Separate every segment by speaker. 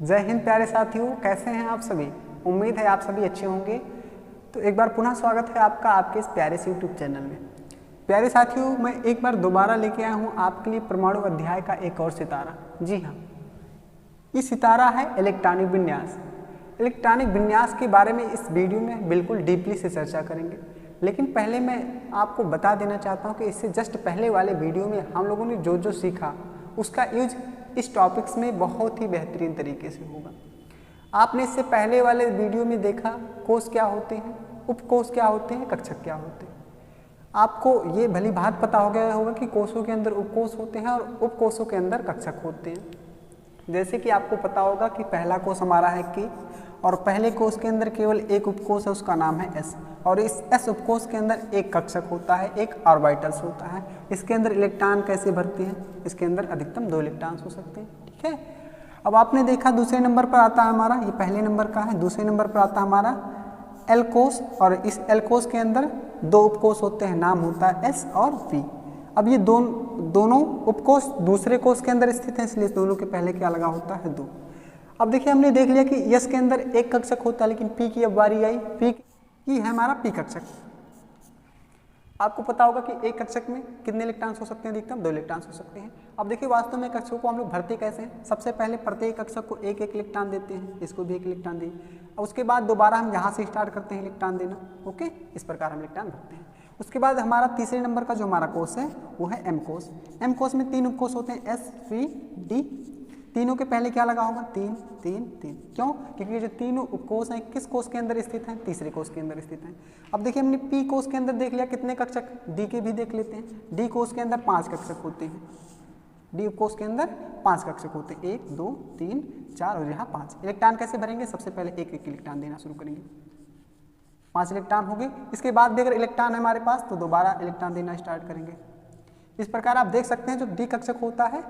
Speaker 1: जय हिंद प्यारे साथियों, कैसे हैं आप सभी। उम्मीद है आप सभी अच्छे होंगे। तो एक बार पुनः स्वागत है आपका आपके इस प्यारे से यूट्यूब चैनल में। प्यारे साथियों, मैं एक बार दोबारा लेके आया हूँ आपके लिए परमाणु अध्याय का एक और सितारा। जी हाँ, ये सितारा है इलेक्ट्रॉनिक विन्यास। इलेक्ट्रॉनिक विन्यास के बारे में इस वीडियो में बिल्कुल डीपली से चर्चा करेंगे। लेकिन पहले मैं आपको बता देना चाहता हूँ कि इससे जस्ट पहले वाले वीडियो में हम लोगों ने जो जो सीखा उसका यूज इस टॉपिक्स में बहुत ही बेहतरीन तरीके से होगा। आपने इससे पहले वाले वीडियो में देखा कोश क्या होते हैं, उपकोश क्या होते हैं, कक्षक क्या होते हैं। आपको ये भली बात पता हो गया होगा कि कोशों के अंदर उपकोश होते हैं और उपकोशों के अंदर कक्षक होते हैं। जैसे कि आपको पता होगा कि पहला कोश हमारा है के, और पहले कोश के अंदर केवल एक उपकोश है, उसका नाम है एस। और इस एस उपकोश के अंदर एक कक्षक होता है, एक ऑर्बिटल्स होता है। इसके अंदर इलेक्ट्रॉन कैसे भरते हैं, इसके अंदर अधिकतम 2 इलेक्ट्रॉन हो सकते हैं। ठीक है, अब आपने देखा दूसरे नंबर पर आता है हमारा, ये पहले नंबर का है, दूसरे नंबर पर आता है हमारा एल कोश। और इस एल कोश के अंदर 2 उपकोश होते हैं, नाम होता है एस और पी। अब ये दोनों उपकोश दूसरे कोश के अंदर स्थित हैं, इसलिए दोनों के पहले क्या लगा होता है 2। अब देखिए, हमने देख लिया कि यस के अंदर एक कक्षक होता है, लेकिन पी की अब बारी आई। पी की है हमारा पी कक्षक। आपको पता होगा कि एक कक्षक में कितने इलेक्ट्रॉन्स हो सकते हैं, अधिकतम 2 इलेक्ट्रॉन्स हो सकते हैं। अब देखिए वास्तव में कक्षकों को हम लोग भरते कैसे हैं। सबसे पहले प्रत्येक कक्षक को एक एक इलेक्ट्रॉन देते हैं, इसको भी एक इलेक्ट्रॉन दिए। और उसके बाद दोबारा हम यहाँ से स्टार्ट करते हैं इलेक्ट्रॉन देना। ओके, इस प्रकार हम इलेक्ट्रॉन भरते हैं। उसके बाद हमारा तीसरे नंबर का जो हमारा कोश है वो है एम कोश। एम कोश में 3 उपकोश होते हैं, एस, पी, डी। तीनों के पहले क्या लगा होगा, 3 3 3। क्यों? क्योंकि ये जो तीनों उपकोश हैं किस कोश के अंदर स्थित हैं, तीसरे कोश के अंदर स्थित हैं। अब देखिए, हमने पी कोश के अंदर देख लिया कितने कक्षक, डी के भी देख लेते हैं। डी कोश के अंदर 5 कक्षक होते हैं। डी उपकोश के अंदर 5 कक्षक होते हैं, 1 2 3 4 और यहाँ 5। इलेक्ट्रॉन कैसे भरेंगे, सबसे पहले एक एक इलेक्ट्रॉन देना शुरू करेंगे। 5 इलेक्ट्रॉन हो गए। इसके बाद भी अगर इलेक्ट्रॉन है हमारे पास तो दोबारा इलेक्ट्रॉन देना स्टार्ट करेंगे। इस प्रकार आप देख सकते हैं जो डी कक्षक होता है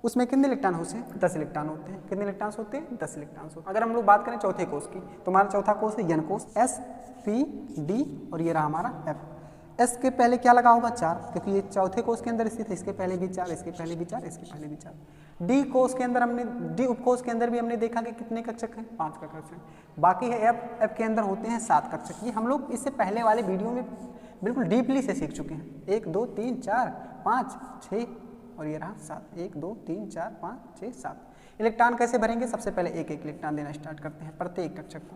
Speaker 1: उसमें कितने इलेक्ट्रॉन होते हैं, 10 इलेक्ट्रॉन होते हैं। कितने इलेक्ट्रॉन होते हैं, 10 इलेक्ट्रॉन होते हैं। अगर हम लोग बात करें चौथे कोश की, तो हमारा चौथा कोश है एन कोश, एस, पी, डी और ये रहा हमारा एफ। एस के पहले क्या लगा होगा, 4, क्योंकि ये चौथे कोश के अंदर स्थित है। इसके पहले भी 4, इसके पहले भी 4, इसके पहले भी 4। डी कोश के अंदर डी उपकोश के अंदर भी हमने देखा कि कितने कक्षक हैं, 5 कक्षक। बाकी है एफ। एफ के अंदर होते हैं 7 कक्षक। ये हम लोग इससे पहले वाले वीडियो में बिल्कुल डीपली से सीख चुके हैं। 1 2 3 4 5 6 और ये रहा 7। 1 2 3 4 5 6 7। इलेक्ट्रॉन कैसे भरेंगे, सबसे पहले एक एक इलेक्ट्रॉन देना स्टार्ट करते हैं प्रत्येक कक्षक को।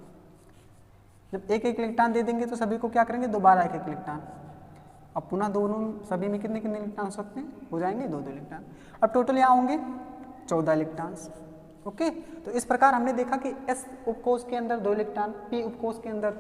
Speaker 1: जब एक एक इलेक्ट्रॉन दे देंगे तो सभी को क्या करेंगे, दोबारा एक एक इलेक्ट्रॉन। अब पुनः दोनों सभी में कितने कितने इलेक्ट्रॉन हो सकते हैं, हो जाएंगे 2 2 इलेक्ट्रॉन। अब टोटल यहाँ होंगे 14 इलेक्ट्रॉन्स। ओके, तो इस प्रकार हमने देखा कि एस उपकोश के अंदर 2 इलेक्ट्रॉन, पी उपकोश के अंदर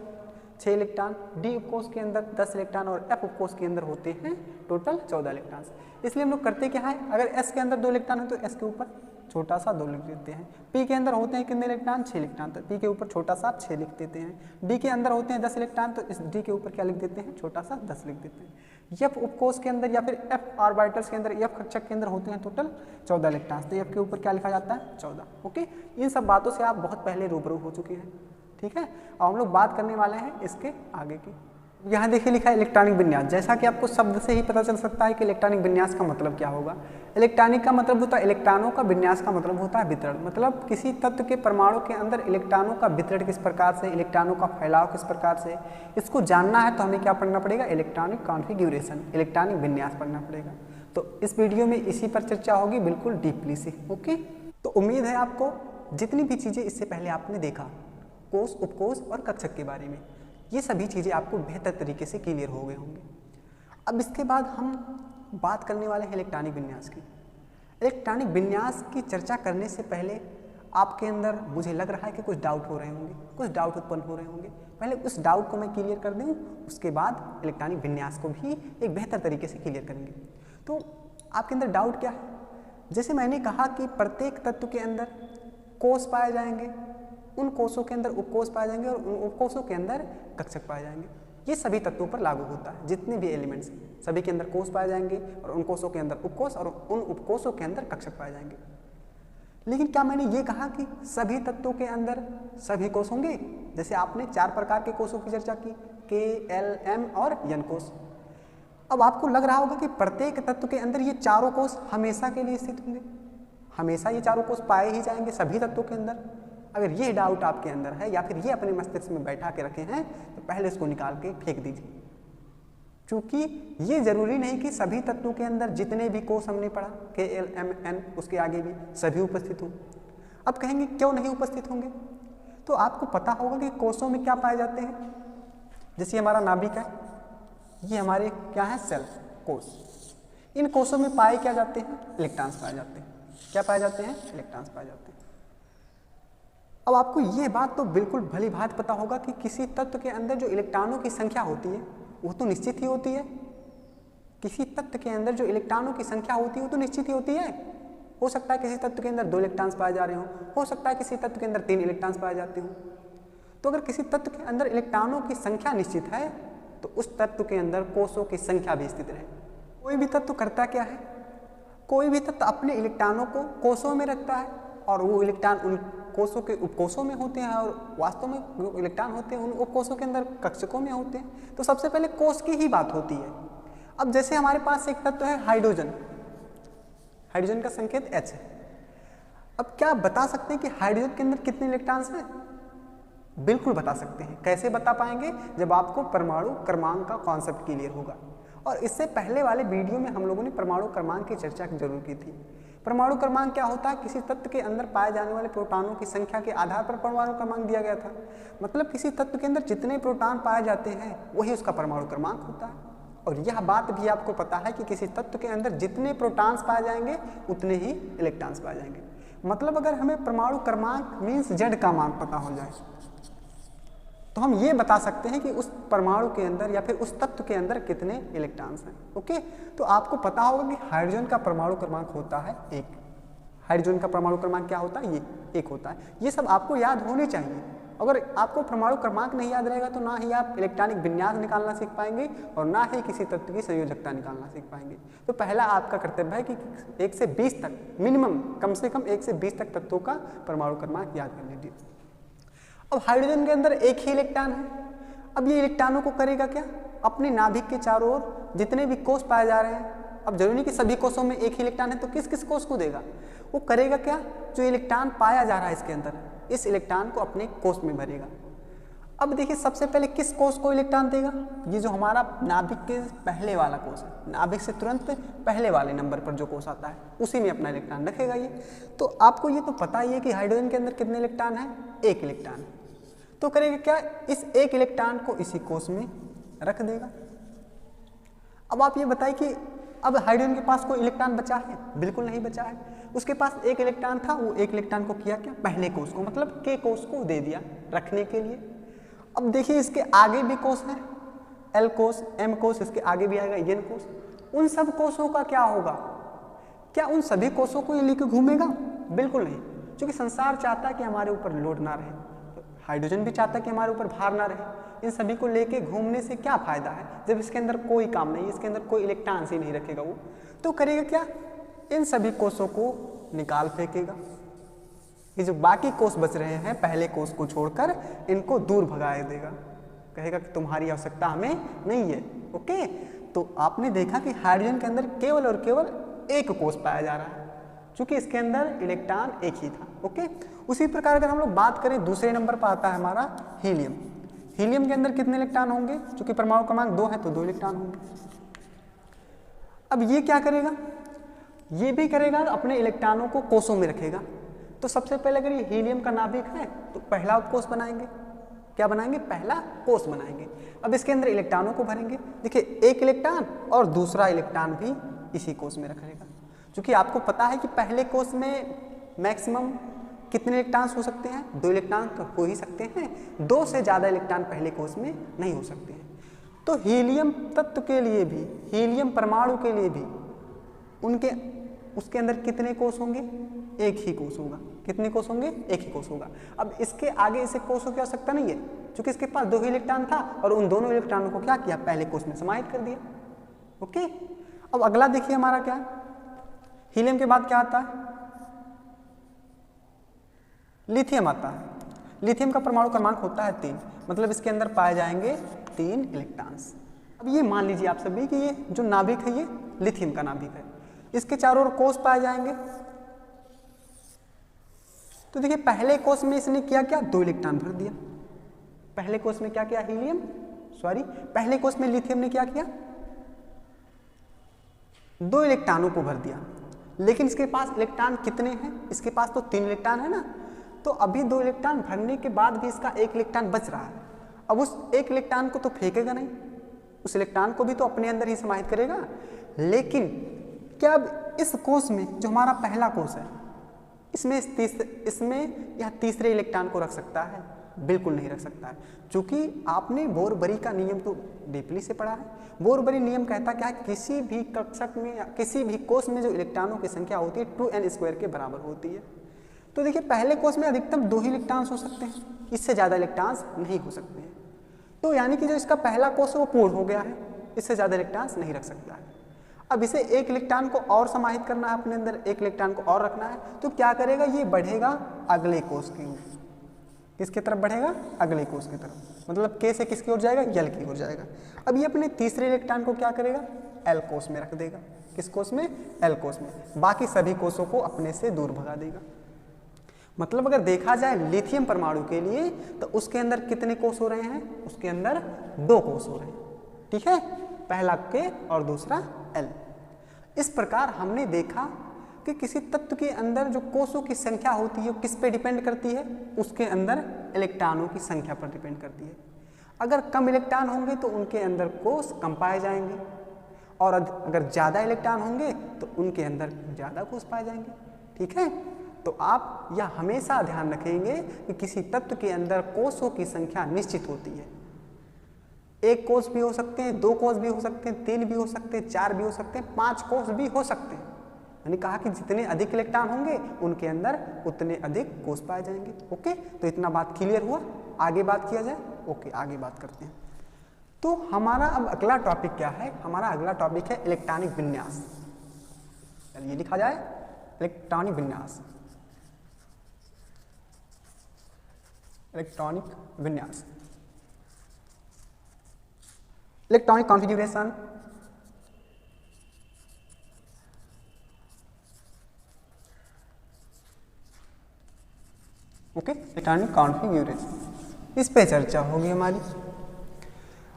Speaker 1: 6 इलेक्ट्रॉन, डी उपकोश के अंदर 10 इलेक्ट्रॉन और एफ उपकोश के अंदर होते हैं टोटल 14 इलेक्ट्रॉन। इसलिए हम लोग करते क्या है, अगर एस के अंदर 2 इलेक्ट्रॉन है तो एस के ऊपर छोटा सा 2 लिख देते हैं। पी के अंदर होते हैं कितने इलेक्ट्रॉन, 6 इलेक्ट्रॉन, तो पी के ऊपर छोटा सा 6 लिख देते हैं। डी के अंदर होते हैं 10 इलेक्ट्रॉन, तो इस डी के ऊपर क्या लिख देते हैं, छोटा सा 10 लिख देते हैं। एफ उपकोश के अंदर या फिर एफ ऑर्बिटल्स के अंदर, एफ कक्षक के अंदर होते हैं टोटल 14 इलेक्ट्रॉन, तो एफ के ऊपर क्या लिखा जाता है, 14। ओके, इन सब बातों से आप बहुत पहले रूबरू हो चुके हैं। ठीक है, और हम लोग बात करने वाले हैं इसके आगे की। यहाँ देखिए लिखा है इलेक्ट्रॉनिक विन्यास। जैसा कि आपको शब्द से ही पता चल सकता है कि इलेक्ट्रॉनिक विन्यास का मतलब क्या होगा। इलेक्ट्रॉनिक का मतलब होता है इलेक्ट्रॉनों का, विन्यास का मतलब होता है वितरण। मतलब किसी तत्व के परमाणु के अंदर इलेक्ट्रॉनों का वितरण किस प्रकार से, इलेक्ट्रॉनों का फैलाव किस प्रकार से, इसको जानना है तो हमें क्या पढ़ना पड़ेगा, इलेक्ट्रॉनिक कॉन्फ़िगरेशन, इलेक्ट्रॉनिक विन्यास पढ़ना पड़ेगा। तो इस वीडियो में इसी पर चर्चा होगी बिल्कुल डीपली से। ओके, तो उम्मीद है आपको जितनी भी चीज़ें इससे पहले आपने देखा कोश, उपकोश और कक्षक के बारे में, ये सभी चीज़ें आपको बेहतर तरीके से क्लियर हो गए होंगे। अब इसके बाद हम बात करने वाले हैं इलेक्ट्रॉनिक विन्यास की। इलेक्ट्रॉनिक विन्यास की चर्चा करने से पहले आपके अंदर मुझे लग रहा है कि कुछ डाउट हो रहे होंगे, कुछ डाउट उत्पन्न हो रहे होंगे। पहले उस डाउट को मैं क्लियर कर दूँ, उसके बाद इलेक्ट्रॉनिक विन्यास को भी एक बेहतर तरीके से क्लियर करेंगे। तो आपके अंदर डाउट क्या है, जैसे मैंने कहा कि प्रत्येक तत्व के अंदर कोश पाए जाएंगे, उन कोशों के अंदर उपकोश पाए जाएंगे और उन उपकोशों के अंदर कक्षक पाए जाएंगे। ये सभी तत्वों पर लागू होता है, जितने भी एलिमेंट्स हैं सभी के अंदर कोश पाए जाएंगे और उन कोशों के अंदर उपकोश और उन उपकोशों के अंदर कक्षक पाए जाएंगे। लेकिन क्या मैंने ये कहा कि सभी तत्वों के अंदर सभी कोश होंगे? जैसे आपने 4 प्रकार के कोशों की चर्चा की, के, एल, एम और एन कोश। अब आपको लग रहा होगा कि प्रत्येक तत्व के अंदर ये चारों कोश हमेशा के लिए स्थित होंगे। हमेशा ये चारों कोष पाए ही जाएंगे सभी तत्वों के अंदर? अगर ये डाउट आपके अंदर है या फिर ये अपने मस्तिष्क में बैठा के रखे हैं तो पहले इसको निकाल के फेंक दीजिए, क्योंकि ये जरूरी नहीं कि सभी तत्वों के अंदर जितने भी कोष हमने पढ़ा KLMN उसके आगे भी सभी उपस्थित हों। अब कहेंगे क्यों नहीं उपस्थित होंगे? तो आपको पता होगा कि कोषों में क्या पाए जाते हैं। जैसे हमारा नाभिक है, ये हमारे क्या है, सेल कोष। इन कोषों में पाए क्या जाते हैं? इलेक्ट्रॉन्स पाए जाते हैं। क्या पाए जाते हैं? इलेक्ट्रॉन्स पाए जाते हैं। अब आपको ये बात तो बिल्कुल भली भांति पता होगा कि किसी तत्व के अंदर जो इलेक्ट्रॉनों की संख्या होती है वो तो निश्चित ही होती है। किसी तत्व के अंदर जो इलेक्ट्रॉनों की संख्या होती है वो तो निश्चित ही होती है। हो सकता है किसी तत्व के अंदर 2 इलेक्ट्रॉन्स पाए जा रहे हो सकता है किसी तत्व के अंदर 3 इलेक्ट्रॉन्स पाए जाते हों। तो अगर किसी तत्व के अंदर इलेक्ट्रॉनों की संख्या निश्चित है तो उस तत्व के अंदर कोषों की संख्या भी स्थित रहे। कोई भी तत्व करता क्या है? कोई भी तत्व अपने इलेक्ट्रॉनों को कोषों में रखता है और वो इलेक्ट्रॉन उन कोषों के उपकोषों में होते हैं और वास्तव में जो इलेक्ट्रॉन होते हैं उन उपकोषों के अंदर कक्षकों में होते हैं। तो सबसे पहले कोष की ही बात होती है। अब जैसे हमारे पास एक तत्व है हाइड्रोजन, हाइड्रोजन का संकेत H है। अब क्या बता सकते हैं कि हाइड्रोजन के अंदर कितने इलेक्ट्रॉन्स हैं? बिल्कुल बता सकते हैं। कैसे बता पाएंगे? जब आपको परमाणु क्रमांक का कॉन्सेप्ट क्लियर होगा। और इससे पहले वाले वीडियो में हम लोगों ने परमाणु क्रमांक की चर्चा जरूर की थी। परमाणु क्रमांक क्या होता है? किसी तत्व के अंदर पाए जाने वाले प्रोटॉनों की संख्या के आधार पर परमाणु क्रमांक दिया गया था। मतलब किसी तत्व के अंदर जितने प्रोटॉन पाए जाते हैं वही उसका परमाणु क्रमांक होता है। और यह बात भी आपको पता है कि किसी तत्व के अंदर जितने प्रोटॉन्स पाए जाएंगे उतने ही इलेक्ट्रॉन्स पाए जाएंगे। मतलब अगर हमें परमाणु क्रमांक मीन्स Z का मान पता हो जाए तो हम ये बता सकते हैं कि उस परमाणु के अंदर या फिर उस तत्व के अंदर कितने इलेक्ट्रॉन्स हैं। ओके, तो आपको पता होगा कि हाइड्रोजन का परमाणु क्रमांक होता है 1। हाइड्रोजन का परमाणु क्रमांक क्या होता है? ये 1 होता है। ये सब आपको याद होने चाहिए। अगर आपको परमाणु क्रमांक नहीं याद रहेगा तो ना ही आप इलेक्ट्रॉनिक विन्यास निकालना सीख पाएंगे और ना ही किसी तत्व की संयोजकता निकालना सीख पाएंगे। तो पहला आपका कर्तव्य है कि 1 से 20 तक मिनिमम, कम से कम 1 से 20 तक तत्वों का परमाणु क्रमांक याद कर लीजिए। अब हाइड्रोजन के अंदर एक ही इलेक्ट्रॉन है। अब ये इलेक्ट्रॉनों को करेगा क्या? अपने नाभिक के चारों ओर जितने भी कोष पाए जा रहे हैं, अब जरूरी नहीं कि सभी कोषों में एक ही इलेक्ट्रॉन है तो किस किस कोष को देगा? वो करेगा क्या? जो इलेक्ट्रॉन पाया जा रहा है इसके अंदर, इस इलेक्ट्रॉन को अपने कोष में भरेगा। अब देखिए सबसे पहले किस कोष को इलेक्ट्रॉन देगा? ये जो हमारा नाभिक के पहले वाला कोष है, नाभिक से तुरंत पहले वाले नंबर पर जो कोष आता है उसी में अपना इलेक्ट्रॉन रखेगा ये। तो आपको ये तो पता ही है कि हाइड्रोजन के अंदर कितने इलेक्ट्रॉन है? 1 इलेक्ट्रॉन। तो करेगा क्या? इस 1 इलेक्ट्रॉन को इसी कोष में रख देगा। अब आप ये बताइए कि अब हाइड्रोजन के पास कोई इलेक्ट्रॉन बचा है? बिल्कुल नहीं बचा है। उसके पास 1 इलेक्ट्रॉन था, वो 1 इलेक्ट्रॉन को किया क्या? पहले कोष को, मतलब K कोष को दे दिया रखने के लिए। अब देखिए इसके आगे भी कोष है, L कोष, M कोष, इसके आगे भी आएगा N कोष। उन सब कोषों का क्या होगा? क्या उन सभी कोषों को ये लेकर घूमेगा? बिल्कुल नहीं, क्योंकि संसार चाहता है कि हमारे ऊपर लोड ना रहे, हाइड्रोजन भी चाहता है कि हमारे ऊपर भार ना रहे। इन सभी को लेके घूमने से क्या फायदा है जब इसके अंदर कोई काम नहीं, इसके अंदर कोई इलेक्ट्रॉन्स ही नहीं रखेगा वो। तो करेगा क्या? इन सभी कोषों को निकाल फेंकेगा। ये जो बाकी कोष बच रहे हैं पहले कोष को छोड़कर, इनको दूर भगा देगा। कहेगा कि तुम्हारी आवश्यकता हमें नहीं है। ओके, तो आपने देखा कि हाइड्रोजन के अंदर केवल और केवल 1 कोष पाया जा रहा है, क्योंकि इसके अंदर इलेक्ट्रॉन 1 ही था। ओके, उसी प्रकार अगर हम लोग बात करें दूसरे नंबर पर आता है हमारा हीलियम। हीलियम के अंदर कितने इलेक्ट्रॉन होंगे? क्योंकि परमाणु क्रमांक 2 है तो 2 इलेक्ट्रॉन होंगे। अब ये क्या करेगा? ये भी करेगा, अपने इलेक्ट्रॉनों को कोषों में रखेगा। तो सबसे पहले अगर ये हीलियम का नाभिक है तो पहला उपकोष बनाएंगे। क्या बनाएंगे? पहला कोष बनाएंगे। अब इसके अंदर इलेक्ट्रॉनों को भरेंगे। देखिए 1 इलेक्ट्रॉन और दूसरा इलेक्ट्रॉन भी इसी कोष में रखेगा। क्योंकि आपको पता है कि पहले कोष में मैक्सिमम कितने इलेक्ट्रॉन्स हो सकते हैं? 2 इलेक्ट्रॉन तो हो ही सकते हैं, 2 से ज़्यादा इलेक्ट्रॉन पहले कोष में नहीं हो सकते हैं। तो हीलियम तत्व के लिए भी, हीलियम परमाणु के लिए भी उसके अंदर कितने कोष होंगे? 1 ही कोष होगा। कितने कोष होंगे? 1 ही कोष होगा। अब इसके आगे इसे कोषों की आवश्यकता नहीं है, क्योंकि इसके पास 2 ही इलेक्ट्रॉन था और उन दोनों इलेक्ट्रॉनों को क्या किया? पहले कोष में समाहित कर दिया। ओके, अब अगला देखिए हमारा क्या, हीलियम के बाद क्या आता है? लिथियम आता है। लिथियम का परमाणु क्रमांक होता है 3, मतलब इसके अंदर पाए जाएंगे 3 इलेक्ट्रॉन्स। अब ये मान लीजिए आप सभी कि ये जो नाभिक है ये लिथियम का नाभिक है। इसके चारों ओर कोष पाए जाएंगे। तो देखिए पहले कोष में इसने किया क्या, 2 इलेक्ट्रॉन भर दिया। पहले कोष में क्या किया, पहले कोष में लिथियम ने क्या किया, 2 इलेक्ट्रॉनों को भर दिया। लेकिन इसके पास इलेक्ट्रॉन कितने हैं, इसके पास तो 3 इलेक्ट्रॉन है ना, तो अभी 2 इलेक्ट्रॉन भरने के बाद भी इसका 1 इलेक्ट्रॉन बच रहा है। अब उस 1 इलेक्ट्रॉन को तो फेंकेगा नहीं, उस इलेक्ट्रॉन को भी तो अपने अंदर ही समाहित करेगा। लेकिन क्या अब इस कोष में जो हमारा पहला कोष है, इसमें यह तीसरे इलेक्ट्रॉन को रख सकता है? बिल्कुल नहीं रख सकता है, क्योंकि आपने बोरबरी का नियम तो डीपली से पढ़ा है। बोरबरी नियम कहता क्या है, किसी भी कक्षक में या किसी भी कोष में जो इलेक्ट्रॉनों की संख्या होती है 2n² के बराबर होती है। तो देखिए पहले कोष में अधिकतम 2 ही इलेक्ट्रॉन्स हो सकते हैं, इससे ज़्यादा इलेक्ट्रॉन्स नहीं हो सकते हैं। तो यानी कि जो इसका पहला कोष है वो पूर्ण हो गया है, इससे ज़्यादा इलेक्ट्रॉन्स नहीं रख सकता है। अब इसे 1 इलेक्ट्रॉन को और समाहित करना है अपने अंदर, 1 इलेक्ट्रॉन को और रखना है, तो क्या करेगा, ये बढ़ेगा अगले कोष की ओर। किसकी तरफ बढ़ेगा, अगले कोष की तरफ, मतलब K से किसकी ओर जाएगा, L की ओर जाएगा। अब ये अपने तीसरे इलेक्ट्रॉन को क्या करेगा, L कोष में रख देगा। किस कोष में, L कोष में। बाकी सभी कोषों को अपने से दूर भगा देगा। मतलब अगर देखा जाए लिथियम परमाणु के लिए तो उसके अंदर कितने कोष हो रहे हैं, उसके अंदर 2 कोष हो रहे हैं, ठीक है, पहला K और दूसरा L। इस प्रकार हमने देखा कि किसी तत्व के अंदर जो कोषों की संख्या होती है वो किस पे डिपेंड करती है, उसके अंदर इलेक्ट्रॉनों की संख्या पर डिपेंड करती है। अगर कम इलेक्ट्रॉन होंगे तो उनके अंदर कोष कम पाए जाएंगे, और अगर ज़्यादा इलेक्ट्रॉन होंगे तो उनके अंदर ज़्यादा कोष पाए जाएंगे, ठीक है। तो आप यह हमेशा ध्यान रखेंगे कि किसी तत्व के अंदर कोषों की संख्या निश्चित होती है। 1 कोष भी हो सकते हैं, 2 कोष भी हो सकते हैं, 3 भी हो सकते हैं, 4 भी हो सकते हैं, 5 कोष भी हो सकते हैं। मैंने कहा कि जितने अधिक इलेक्ट्रॉन होंगे उनके अंदर उतने अधिक कोष पाए जाएंगे। ओके, तो इतना बात क्लियर हुआ। आगे बात किया जाए। ओके, आगे बात करते हैं। तो हमारा अब अगला टॉपिक क्या है, हमारा अगला टॉपिक है इलेक्ट्रॉनिक विन्यास। ये लिखा जाए, इलेक्ट्रॉनिक विन्यास, इलेक्ट्रॉनिक विन्यास, electronic configuration, okay, electronic configuration, इस पे चर्चा होगी हमारी।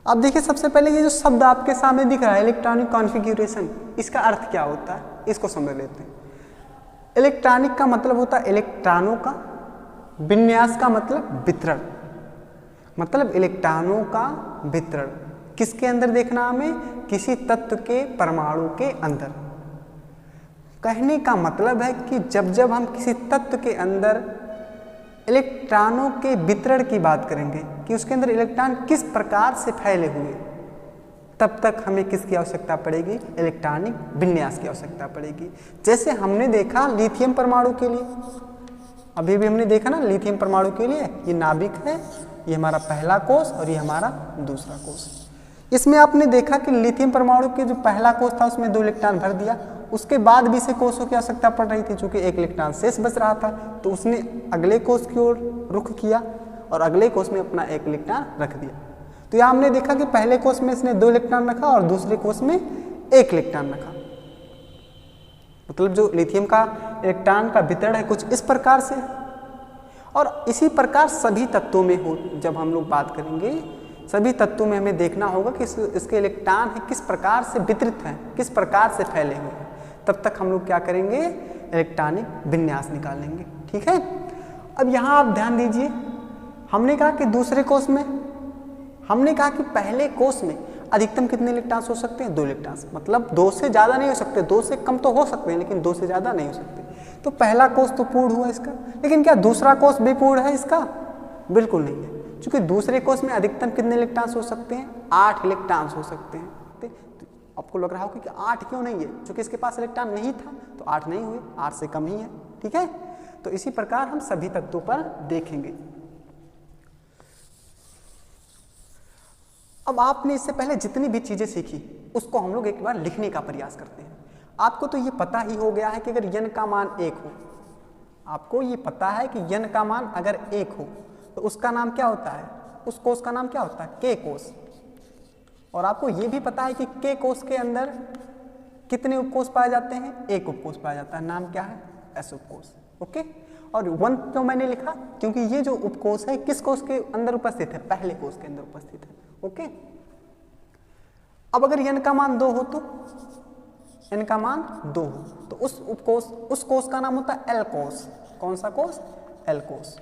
Speaker 1: अब देखिए सबसे पहले ये जो शब्द आपके सामने दिख रहा है इलेक्ट्रॉनिक कॉन्फ़िगरेशन, इसका अर्थ क्या होता है, इसको समझ लेते हैं। इलेक्ट्रॉनिक का मतलब होता है इलेक्ट्रॉनों का, विन्यास का मतलब वितरण, मतलब इलेक्ट्रॉनों का वितरण किसके अंदर देखना हमें, किसी तत्व के परमाणु के अंदर। कहने का मतलब है कि जब जब हम किसी तत्व के अंदर इलेक्ट्रॉनों के वितरण की बात करेंगे कि उसके अंदर इलेक्ट्रॉन किस प्रकार से फैले हुए, तब तक हमें किसकी आवश्यकता पड़ेगी, इलेक्ट्रॉनिक विन्यास की आवश्यकता पड़ेगी। जैसे हमने देखा लिथियम परमाणु के लिए, अभी भी हमने देखा ना लिथियम परमाणु के लिए, ये नाभिक है, ये हमारा पहला कोष और ये हमारा दूसरा कोष। इसमें आपने देखा कि लिथियम परमाणु के जो पहला कोष था उसमें 2 इलेक्ट्रॉन भर दिया, उसके बाद भी इसे कोषों की आवश्यकता पड़ रही थी, चूंकि 1 इलेक्ट्रॉन शेष बच रहा था, तो उसने अगले कोष की ओर रुख किया और अगले कोष में अपना 1 इलेक्ट्रॉन रख दिया। तो यहाँ हमने देखा कि पहले कोष में इसने 2 इलेक्ट्रॉन रखा और दूसरे कोष में 1 इलेक्ट्रॉन रखा। मतलब जो लिथियम का इलेक्ट्रॉन का वितरण है कुछ इस प्रकार से, और इसी प्रकार सभी तत्वों में हो। जब हम लोग बात करेंगे सभी तत्वों में हमें देखना होगा कि इसके इलेक्ट्रॉन है किस प्रकार से वितरित हैं, किस प्रकार से फैले हुए हैं, तब तक हम लोग क्या करेंगे, इलेक्ट्रॉनिक विन्यास निकालेंगे, ठीक है। अब यहाँ आप ध्यान दीजिए, हमने कहा कि दूसरे कोष में, हमने कहा कि पहले कोष में अधिकतम कितने इलेक्ट्रॉन्स हो सकते हैं, 2 इलेक्ट्रॉन्स, मतलब 2 से ज़्यादा नहीं हो सकते, 2 से कम तो हो सकते हैं लेकिन 2 से ज़्यादा नहीं हो सकते। तो पहला कोष तो पूर्ण हुआ इसका, लेकिन क्या दूसरा कोष भी पूर्ण है इसका, बिल्कुल नहीं है, क्योंकि दूसरे कोष में अधिकतम कितने इलेक्ट्रॉन्स हो सकते हैं, 8 इलेक्ट्रॉन्स हो सकते हैं। आपको लग रहा होगा कि 8 क्यों नहीं है, क्योंकि इसके पास इलेक्ट्रॉन नहीं था तो 8 नहीं हुए, 8 से कम ही है, ठीक है। तो इसी प्रकार हम सभी तत्वों पर देखेंगे। अब आपने इससे पहले जितनी भी चीजें सीखी उसको हम लोग एक बार लिखने का प्रयास करते हैं। आपको तो ये पता ही हो गया है कि अगर n का मान 1 हो, आपको ये पता है कि n का मान अगर 1 हो तो उसका नाम क्या होता है, उस कोष का नाम क्या होता है, K कोष। और आपको ये भी पता है कि K कोष के अंदर कितने उपकोष पाए जाते हैं, 1 उपकोष पाया जाता है, नाम क्या है, S उपकोष। ओके, और 1 क्यों मैंने लिखा, क्योंकि ये जो उपकोष है किस कोष के अंदर उपस्थित है, पहले कोष के अंदर उपस्थित है। ओके, अब अगर n का मान 2 हो तो n का मान 2 हो तो उस कोष का नाम होता है एल कोष। कौन सा कोष? एल कोष।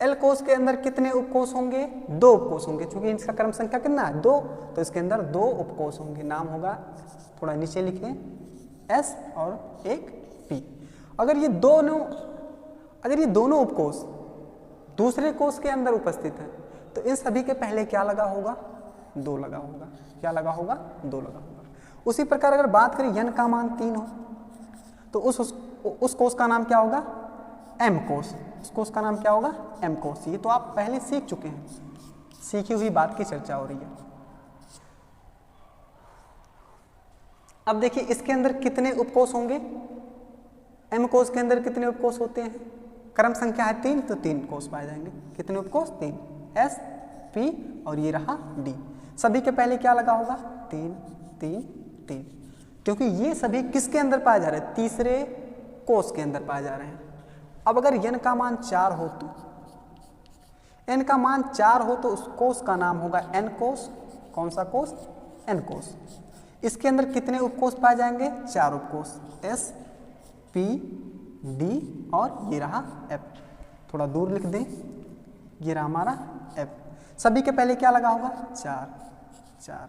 Speaker 1: एल कोष के अंदर कितने उपकोष होंगे? 2 उपकोष होंगे, क्योंकि इसका क्रम संख्या कितना है? 2, तो इसके अंदर 2 उपकोष होंगे। नाम होगा, थोड़ा नीचे लिखें, S और एक P। अगर ये दोनों उपकोष दूसरे कोष के अंदर उपस्थित है तो इन सभी के पहले क्या लगा होगा? 2 लगा होगा। क्या लगा होगा? 2 लगा होगा। उसी प्रकार अगर बात करें n का मान 3 हो तो उस कोष का नाम क्या होगा? m कोष। उस कोष का नाम क्या होगा? m कोष। ये तो आप पहले सीख चुके हैं, सीखी हुई बात की चर्चा हो रही है। अब देखिए इसके अंदर कितने उपकोष होंगे? m कोष के अंदर कितने उपकोष होते हैं? क्रम संख्या है 3, तो 3 कोष पाए जाएंगे। कितने उपकोष? 3, S, P और ये रहा D। सभी के पहले क्या लगा होगा? 3, 3, 3, क्योंकि ये सभी किसके अंदर पाए जा रहे हैं? तीसरे कोष के अंदर पाए जा रहे हैं। अब अगर n का मान 4 हो तो n का मान 4 हो तो उस कोष का नाम होगा n कोष। कौन सा कोष? n कोष। इसके अंदर कितने उपकोष पाए जाएंगे? 4 उपकोष, S, P, D और ये रहा F। थोड़ा दूर लिख दें, ये रहा हमारा F। सभी के पहले क्या लगा होगा? 4, 4,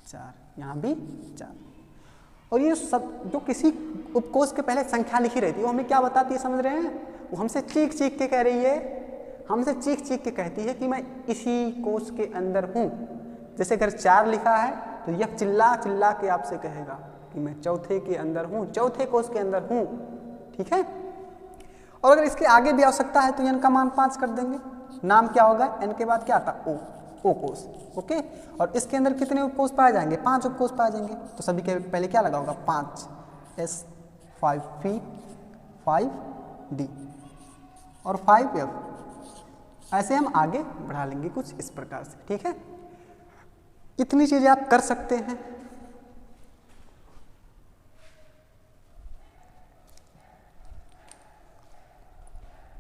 Speaker 1: 4, यहाँ भी 4। और ये सब जो किसी उपकोष के पहले संख्या लिखी रहती है वो हमें क्या बताती है, समझ रहे हैं? वो हमसे चीख चीख के कह रही है, हमसे चीख चीख के कहती है कि मैं इसी कोष के अंदर हूँ। जैसे अगर 4 लिखा है तो यह चिल्ला चिल्ला के आपसे कहेगा कि मैं चौथे के अंदर हूँ, चौथे कोष के अंदर हूँ। ठीक है। और अगर इसके आगे भी आवश्यकता है तो n का मान 5 कर देंगे। नाम क्या होगा? n के बाद क्या आता? O कोष। ओके, और इसके अंदर कितने उपकोष पाए जाएंगे? 5 उपकोष पाए जाएंगे। तो सभी के पहले क्या लगा होगा? 5, S, 5P, 5D और 5F। ऐसे हम आगे बढ़ा लेंगे कुछ इस प्रकार से। ठीक है, इतनी चीजें आप कर सकते हैं।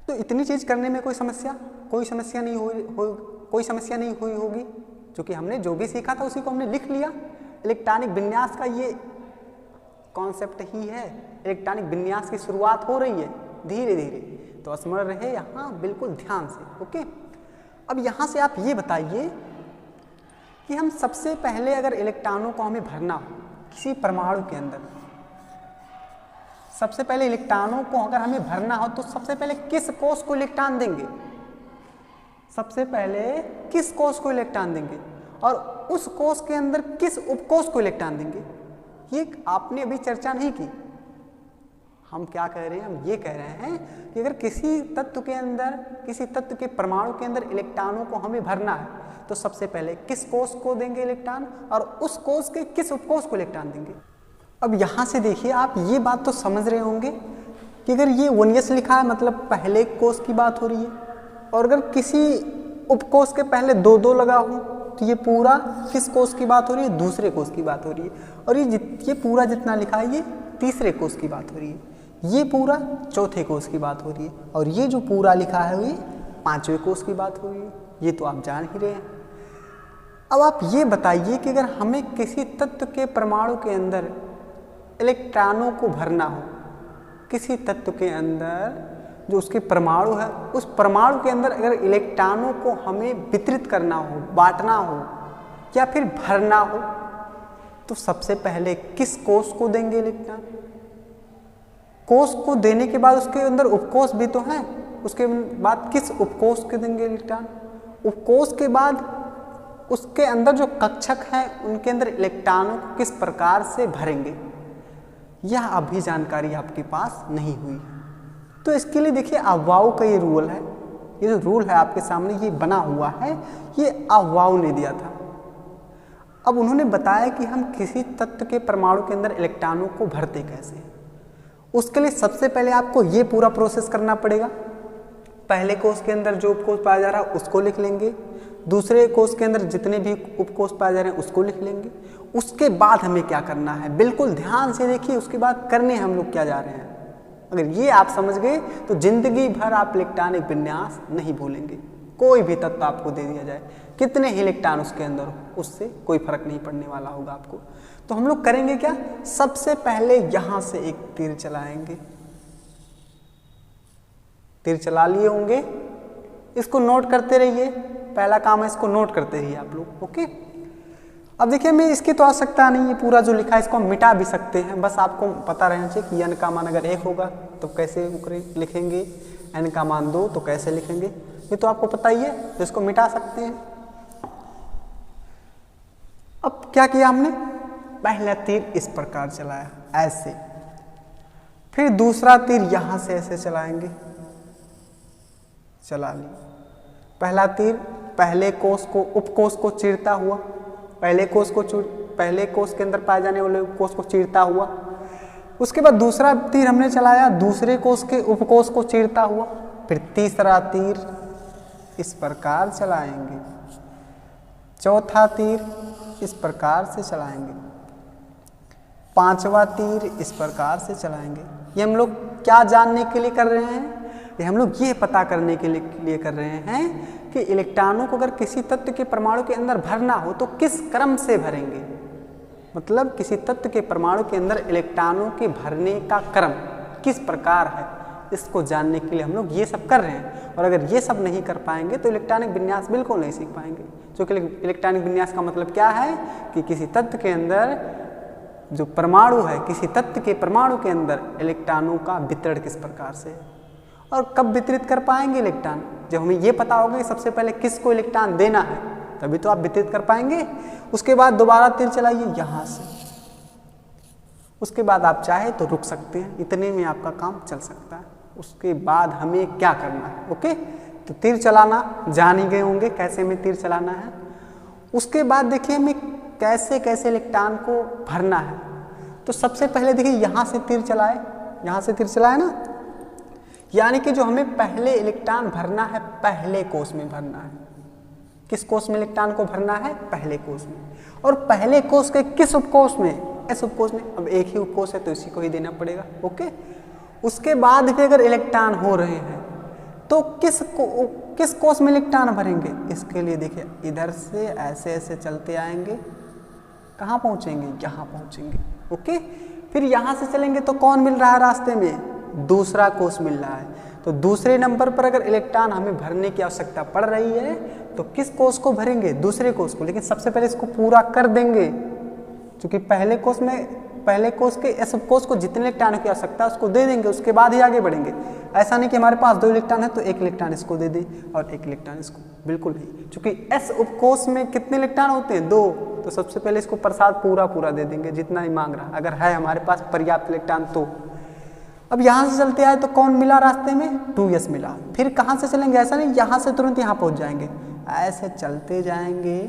Speaker 1: तो इतनी चीज करने में कोई समस्या नहीं हुई होगी, क्योंकि हमने जो भी सीखा था उसी को हमने लिख लिया। इलेक्ट्रॉनिक विन्यास का ये कॉन्सेप्ट ही है। इलेक्ट्रॉनिक विन्यास की शुरुआत हो रही है धीरे धीरे, तो स्मरण रहे यहाँ बिल्कुल ध्यान से। ओके, अब यहाँ से आप ये बताइए कि हम सबसे पहले अगर इलेक्ट्रॉनों को हमें भरना हो किसी परमाणु के अंदर, सबसे पहले इलेक्ट्रॉनों को अगर हमें भरना हो तो सबसे पहले किस कोष को इलेक्ट्रॉन देंगे? सबसे पहले किस कोष को इलेक्ट्रॉन देंगे और उस कोष के अंदर किस उपकोष को इलेक्ट्रॉन देंगे? ये आपने अभी चर्चा नहीं की। हम क्या कह रहे हैं? हम ये कह रहे हैं कि अगर किसी तत्व के अंदर, किसी तत्व के परमाणु के अंदर इलेक्ट्रॉनों को हमें भरना है तो सबसे पहले किस कोष को देंगे इलेक्ट्रॉन और उस कोष के किस उपकोष को इलेक्ट्रॉन देंगे। अब यहाँ से देखिए, आप ये बात तो समझ रहे होंगे कि अगर ये 1s लिखा है मतलब पहले कोष की बात हो रही है, और अगर किसी उपकोष के पहले 2-2 लगा हो तो ये पूरा किस कोष की बात हो रही है? दूसरे कोष की बात हो रही है। और ये पूरा जितना लिखा है ये तीसरे कोष की बात हो रही है, ये पूरा चौथे कोष की बात हो रही है, और ये जो पूरा लिखा है ये 5वें कोष की बात हो रही है। ये तो आप जान ही रहे हैं। अब आप ये बताइए कि अगर हमें किसी तत्व के परमाणु के अंदर इलेक्ट्रॉनों को भरना हो, किसी तत्व के अंदर जो उसके परमाणु है, उस परमाणु के अंदर अगर इलेक्ट्रॉनों को हमें वितरित करना हो, बांटना हो या फिर भरना हो, तो सबसे पहले किस कोष को देंगे इलेक्ट्रॉन? कोष को देने के बाद उसके अंदर उपकोष भी तो हैं, उसके बाद किस उपकोष को देंगे इलेक्ट्रॉन? उपकोष के बाद उसके अंदर जो कक्षक हैं उनके अंदर इलेक्ट्रॉनों को किस प्रकार से भरेंगे, यह अभी जानकारी आपके पास नहीं हुई है। तो इसके लिए देखिए अफवाओं का ये रूल है, ये जो रूल है आपके सामने ये बना हुआ है, ये अफवाओं ने दिया था। अब उन्होंने बताया कि हम किसी तत्व के परमाणु के अंदर इलेक्ट्रॉनों को भरते कैसे हैं। उसके लिए सबसे पहले आपको ये पूरा प्रोसेस करना पड़ेगा। पहले कोष के अंदर जो उपकोष पाया जा रहा है उसको लिख लेंगे, दूसरे कोष के अंदर जितने भी उपकोष पाए जा रहे हैं उसको लिख लेंगे। उसके बाद हमें क्या करना है, बिल्कुल ध्यान से देखिए, उसके बाद करने हम लोग क्या जा रहे हैं। अगर ये आप समझ गए तो जिंदगी भर आप इलेक्ट्रॉनिक विन्यास नहीं भूलेंगे। कोई भी तत्व आपको दे दिया जाए, कितने ही इलेक्ट्रॉन उसके अंदर हो, उससे कोई फर्क नहीं पड़ने वाला होगा आपको। तो हम लोग करेंगे क्या, सबसे पहले यहां से एक तीर चलाएंगे। तीर चला लिए होंगे, इसको नोट करते रहिए। पहला काम है इसको नोट करते रहिए आप लोग। ओके, अब देखिए हमें इसकी तो आवश्यकता नहीं है, पूरा जो लिखा है इसको हम मिटा भी सकते हैं। बस आपको पता रहना चाहिए कि n का मान अगर 1 होगा तो कैसे लिखेंगे, n का मान 2 तो कैसे लिखेंगे, ये तो आपको पता ही है, तो इसको मिटा सकते हैं। अब क्या किया हमने, पहला तीर इस प्रकार चलाया ऐसे, फिर दूसरा तीर यहां से ऐसे चलाएंगे, चला लिया। पहला तीर पहले कोष को, उपकोष को चीरता हुआ, पहले कोष के अंदर पाए जाने वाले कोष को चीरता हुआ। उसके बाद दूसरा तीर हमने चलाया दूसरे कोष के उपकोष को चीरता हुआ। फिर तीसरा तीर इस प्रकार चलाएंगे, चौथा तीर इस प्रकार से चलाएंगे, पांचवा तीर इस प्रकार से चलाएंगे। ये हम लोग क्या जानने के लिए कर रहे हैं, ये हम लोग ये पता करने के लिए कर रहे हैं कि इलेक्ट्रॉनों को अगर किसी तत्व के परमाणु के अंदर भरना हो तो किस क्रम से भरेंगे। मतलब किसी तत्व के परमाणु के अंदर इलेक्ट्रॉनों के भरने का क्रम किस प्रकार है, इसको जानने के लिए हम लोग ये सब कर रहे हैं। और अगर ये सब नहीं कर पाएंगे तो इलेक्ट्रॉनिक विन्यास बिल्कुल नहीं सीख पाएंगे। क्योंकि इलेक्ट्रॉनिक विन्यास का मतलब क्या है कि किसी तत्व के अंदर जो परमाणु है, किसी तत्व के परमाणु के अंदर इलेक्ट्रॉनों का वितरण किस प्रकार से है और कब वितरित कर पाएंगे इलेक्ट्रॉन। जब हमें ये पता होगा कि सबसे पहले किसको इलेक्ट्रॉन देना है, तभी तो आप वितरित कर पाएंगे। उसके बाद दोबारा तीर चलाइए यहां से, उसके बाद आप चाहे तो रुक सकते हैं, इतने में आपका काम चल सकता है। उसके बाद हमें क्या करना है, ओके, तो तीर चलाना जान ही गए होंगे कैसे हमें तीर चलाना है। उसके बाद देखिए हमें कैसे कैसे इलेक्ट्रॉन को भरना है। तो सबसे पहले देखिए यहां से तीर चलाए, यहां से तीर चलाए ना, यानी कि जो हमें पहले इलेक्ट्रॉन भरना है पहले कोष में भरना है। किस कोष में इलेक्ट्रॉन को भरना है, पहले कोष में। और पहले कोष के किस उपकोष में, एस उपकोष में। अब एक ही उपकोष है तो इसी को ही देना पड़ेगा, ओके। उसके बाद भी अगर इलेक्ट्रॉन हो रहे हैं तो किस कोष में इलेक्ट्रॉन भरेंगे, इसके लिए देखिए इधर से ऐसे ऐसे चलते आएंगे, कहाँ पहुंचेंगे, यहाँ पहुंचेंगे, ओके। फिर यहाँ से चलेंगे तो कौन मिल रहा है रास्ते में, दूसरा कोष मिल रहा है। तो दूसरे नंबर पर अगर इलेक्ट्रॉन हमें भरने की आवश्यकता पड़ रही है तो किस कोष को भरेंगे, दूसरे कोष को। लेकिन सबसे पहले इसको पूरा कर देंगे, क्योंकि पहले कोष के एस उपकोष को जितने इलेक्ट्रॉन की आवश्यकता है उसको दे देंगे, उसके बाद ही आगे बढ़ेंगे। ऐसा नहीं कि हमारे पास 2 इलेक्ट्रॉन है तो 1 इलेक्ट्रॉन इसको दे दे और 1 इलेक्ट्रॉन इसको, बिल्कुल नहीं। क्योंकि एस उपकोष में कितने इलेक्ट्रॉन होते हैं, 2। तो सबसे पहले इसको प्रसाद पूरा दे देंगे जितना ही मांग रहा है, अगर है हमारे पास पर्याप्त इलेक्ट्रॉन तो। अब यहाँ से चलते आए तो कौन मिला रास्ते में, 2s मिला। फिर कहाँ से चलेंगे, ऐसा नहीं यहाँ से तुरंत यहाँ पहुँच जाएंगे, ऐसे चलते जाएंगे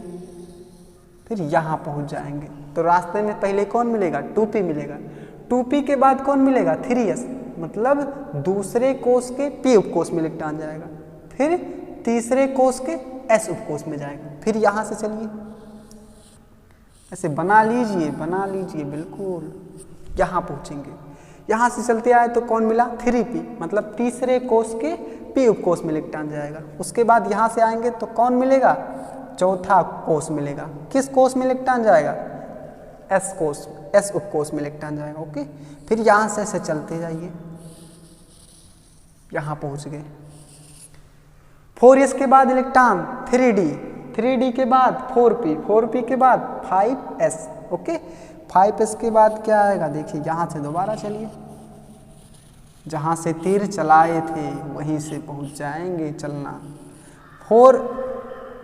Speaker 1: फिर यहाँ पहुँच जाएंगे। तो रास्ते में पहले कौन मिलेगा, 2p मिलेगा। 2p के बाद कौन मिलेगा, 3s, मतलब दूसरे कोष के p उपकोष में इलेक्ट्रॉन जाएगा। फिर तीसरे कोष के s उपकोष में जाएगा। फिर यहाँ से चलिए ऐसे बना लीजिए बिल्कुल, यहाँ पहुँचेंगे। यहाँ से चलते आए तो कौन मिला, 3p, मतलब तीसरे कोष के p उपकोष में इलेक्ट्रॉन जाएगा। उसके बाद यहाँ से आएंगे तो कौन मिलेगा, चौथा कोष मिलेगा। किस कोष में इलेक्ट्रॉन जाएगा, एस उपकोष में इलेक्ट्रॉन जाएगा, ओके। फिर यहाँ से ऐसे चलते जाइए, यहाँ पहुँच गए। 4s के बाद इलेक्ट्रॉन 3d के बाद 4p के बाद 5s, ओके। 5s के बाद क्या आएगा, देखिए यहाँ से दोबारा चलिए, जहाँ से तीर चलाए थे वहीं से पहुँच जाएंगे चलना। 4,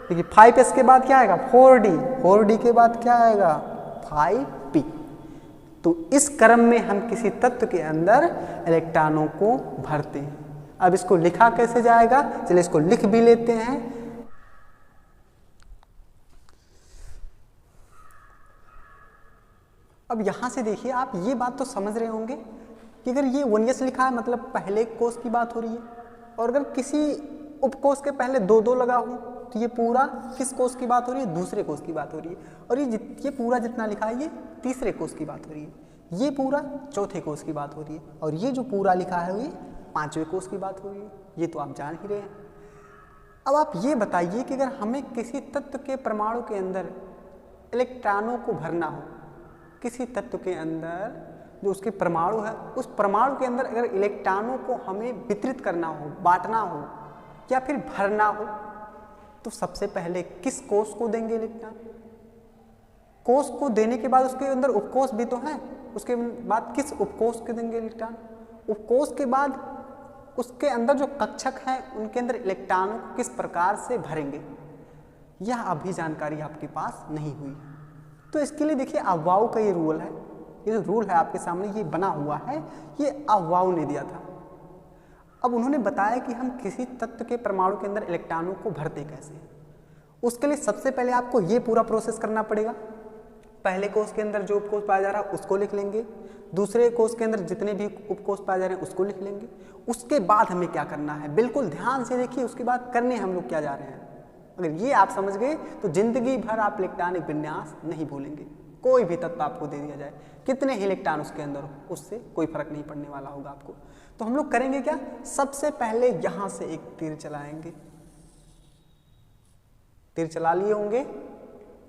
Speaker 1: देखिए 5s के बाद क्या आएगा, 4d के बाद क्या आएगा, 5p। तो इस क्रम में हम किसी तत्व के अंदर इलेक्ट्रॉनों को भरते हैं। अब इसको लिखा कैसे जाएगा, चलिए इसको लिख भी लेते हैं। अब यहां से देखिए आप ये बात तो समझ रहे होंगे कि अगर ये 1s लिखा है मतलब पहले कोष की बात हो रही है, और अगर किसी उपकोष के पहले 2 लगा हो तो ये पूरा किस कोष की बात हो रही है, दूसरे कोष की बात हो रही है। और ये पूरा जितना लिखा है ये तीसरे कोष की बात हो रही है। ये पूरा चौथे कोष की बात हो रही है, और ये जो पूरा लिखा है ये पांचवें कोष की बात हो रही है। ये तो आप जान ही रहे हैं। अब आप ये बताइए कि अगर हमें किसी तत्व के परमाणु के अंदर इलेक्ट्रॉनों को भरना हो, किसी तत्व के अंदर जो उसके परमाणु है, उस परमाणु के अंदर अगर इलेक्ट्रॉनों को हमें वितरित करना हो, बांटना हो या फिर भरना हो, तो सबसे पहले किस कोष को देंगे इलेक्ट्रॉन? कोष को देने के बाद उसके अंदर उपकोष भी तो है, उसके बाद किस उपकोष को देंगे इलेक्ट्रॉन? उपकोष के बाद उसके अंदर जो कक्षक हैं उनके अंदर इलेक्ट्रॉनों को किस प्रकार से भरेंगे, यह अभी जानकारी आपके पास नहीं हुई। तो इसके लिए देखिए अफवाह का ये रूल है, ये जो रूल है आपके सामने ये बना हुआ है, ये अफवाह ने दिया था। अब उन्होंने बताया कि हम किसी तत्व के परमाणु के अंदर इलेक्ट्रॉनों को भरते कैसे हैं। उसके लिए सबसे पहले आपको ये पूरा प्रोसेस करना पड़ेगा। पहले कोष के अंदर जो उपकोष पाया जा रहा है उसको लिख लेंगे, दूसरे कोष के अंदर जितने भी उपकोष पाए जा रहे हैं उसको लिख लेंगे। उसके बाद हमें क्या करना है, बिल्कुल ध्यान से देखिए, उसके बाद करने हम लोग क्या जा रहे हैं। अगर ये आप समझ गए तो जिंदगी भर आप इलेक्ट्रॉनिक विन्यास नहीं भूलेंगे। कोई भी तत्व आपको दे दिया जाए, कितने ही इलेक्ट्रॉन उसके अंदर हो, उससे कोई फर्क नहीं पड़ने वाला होगा आपको। तो हम लोग करेंगे क्या, सबसे पहले यहां से एक तीर चलाएंगे। तीर चला लिए होंगे,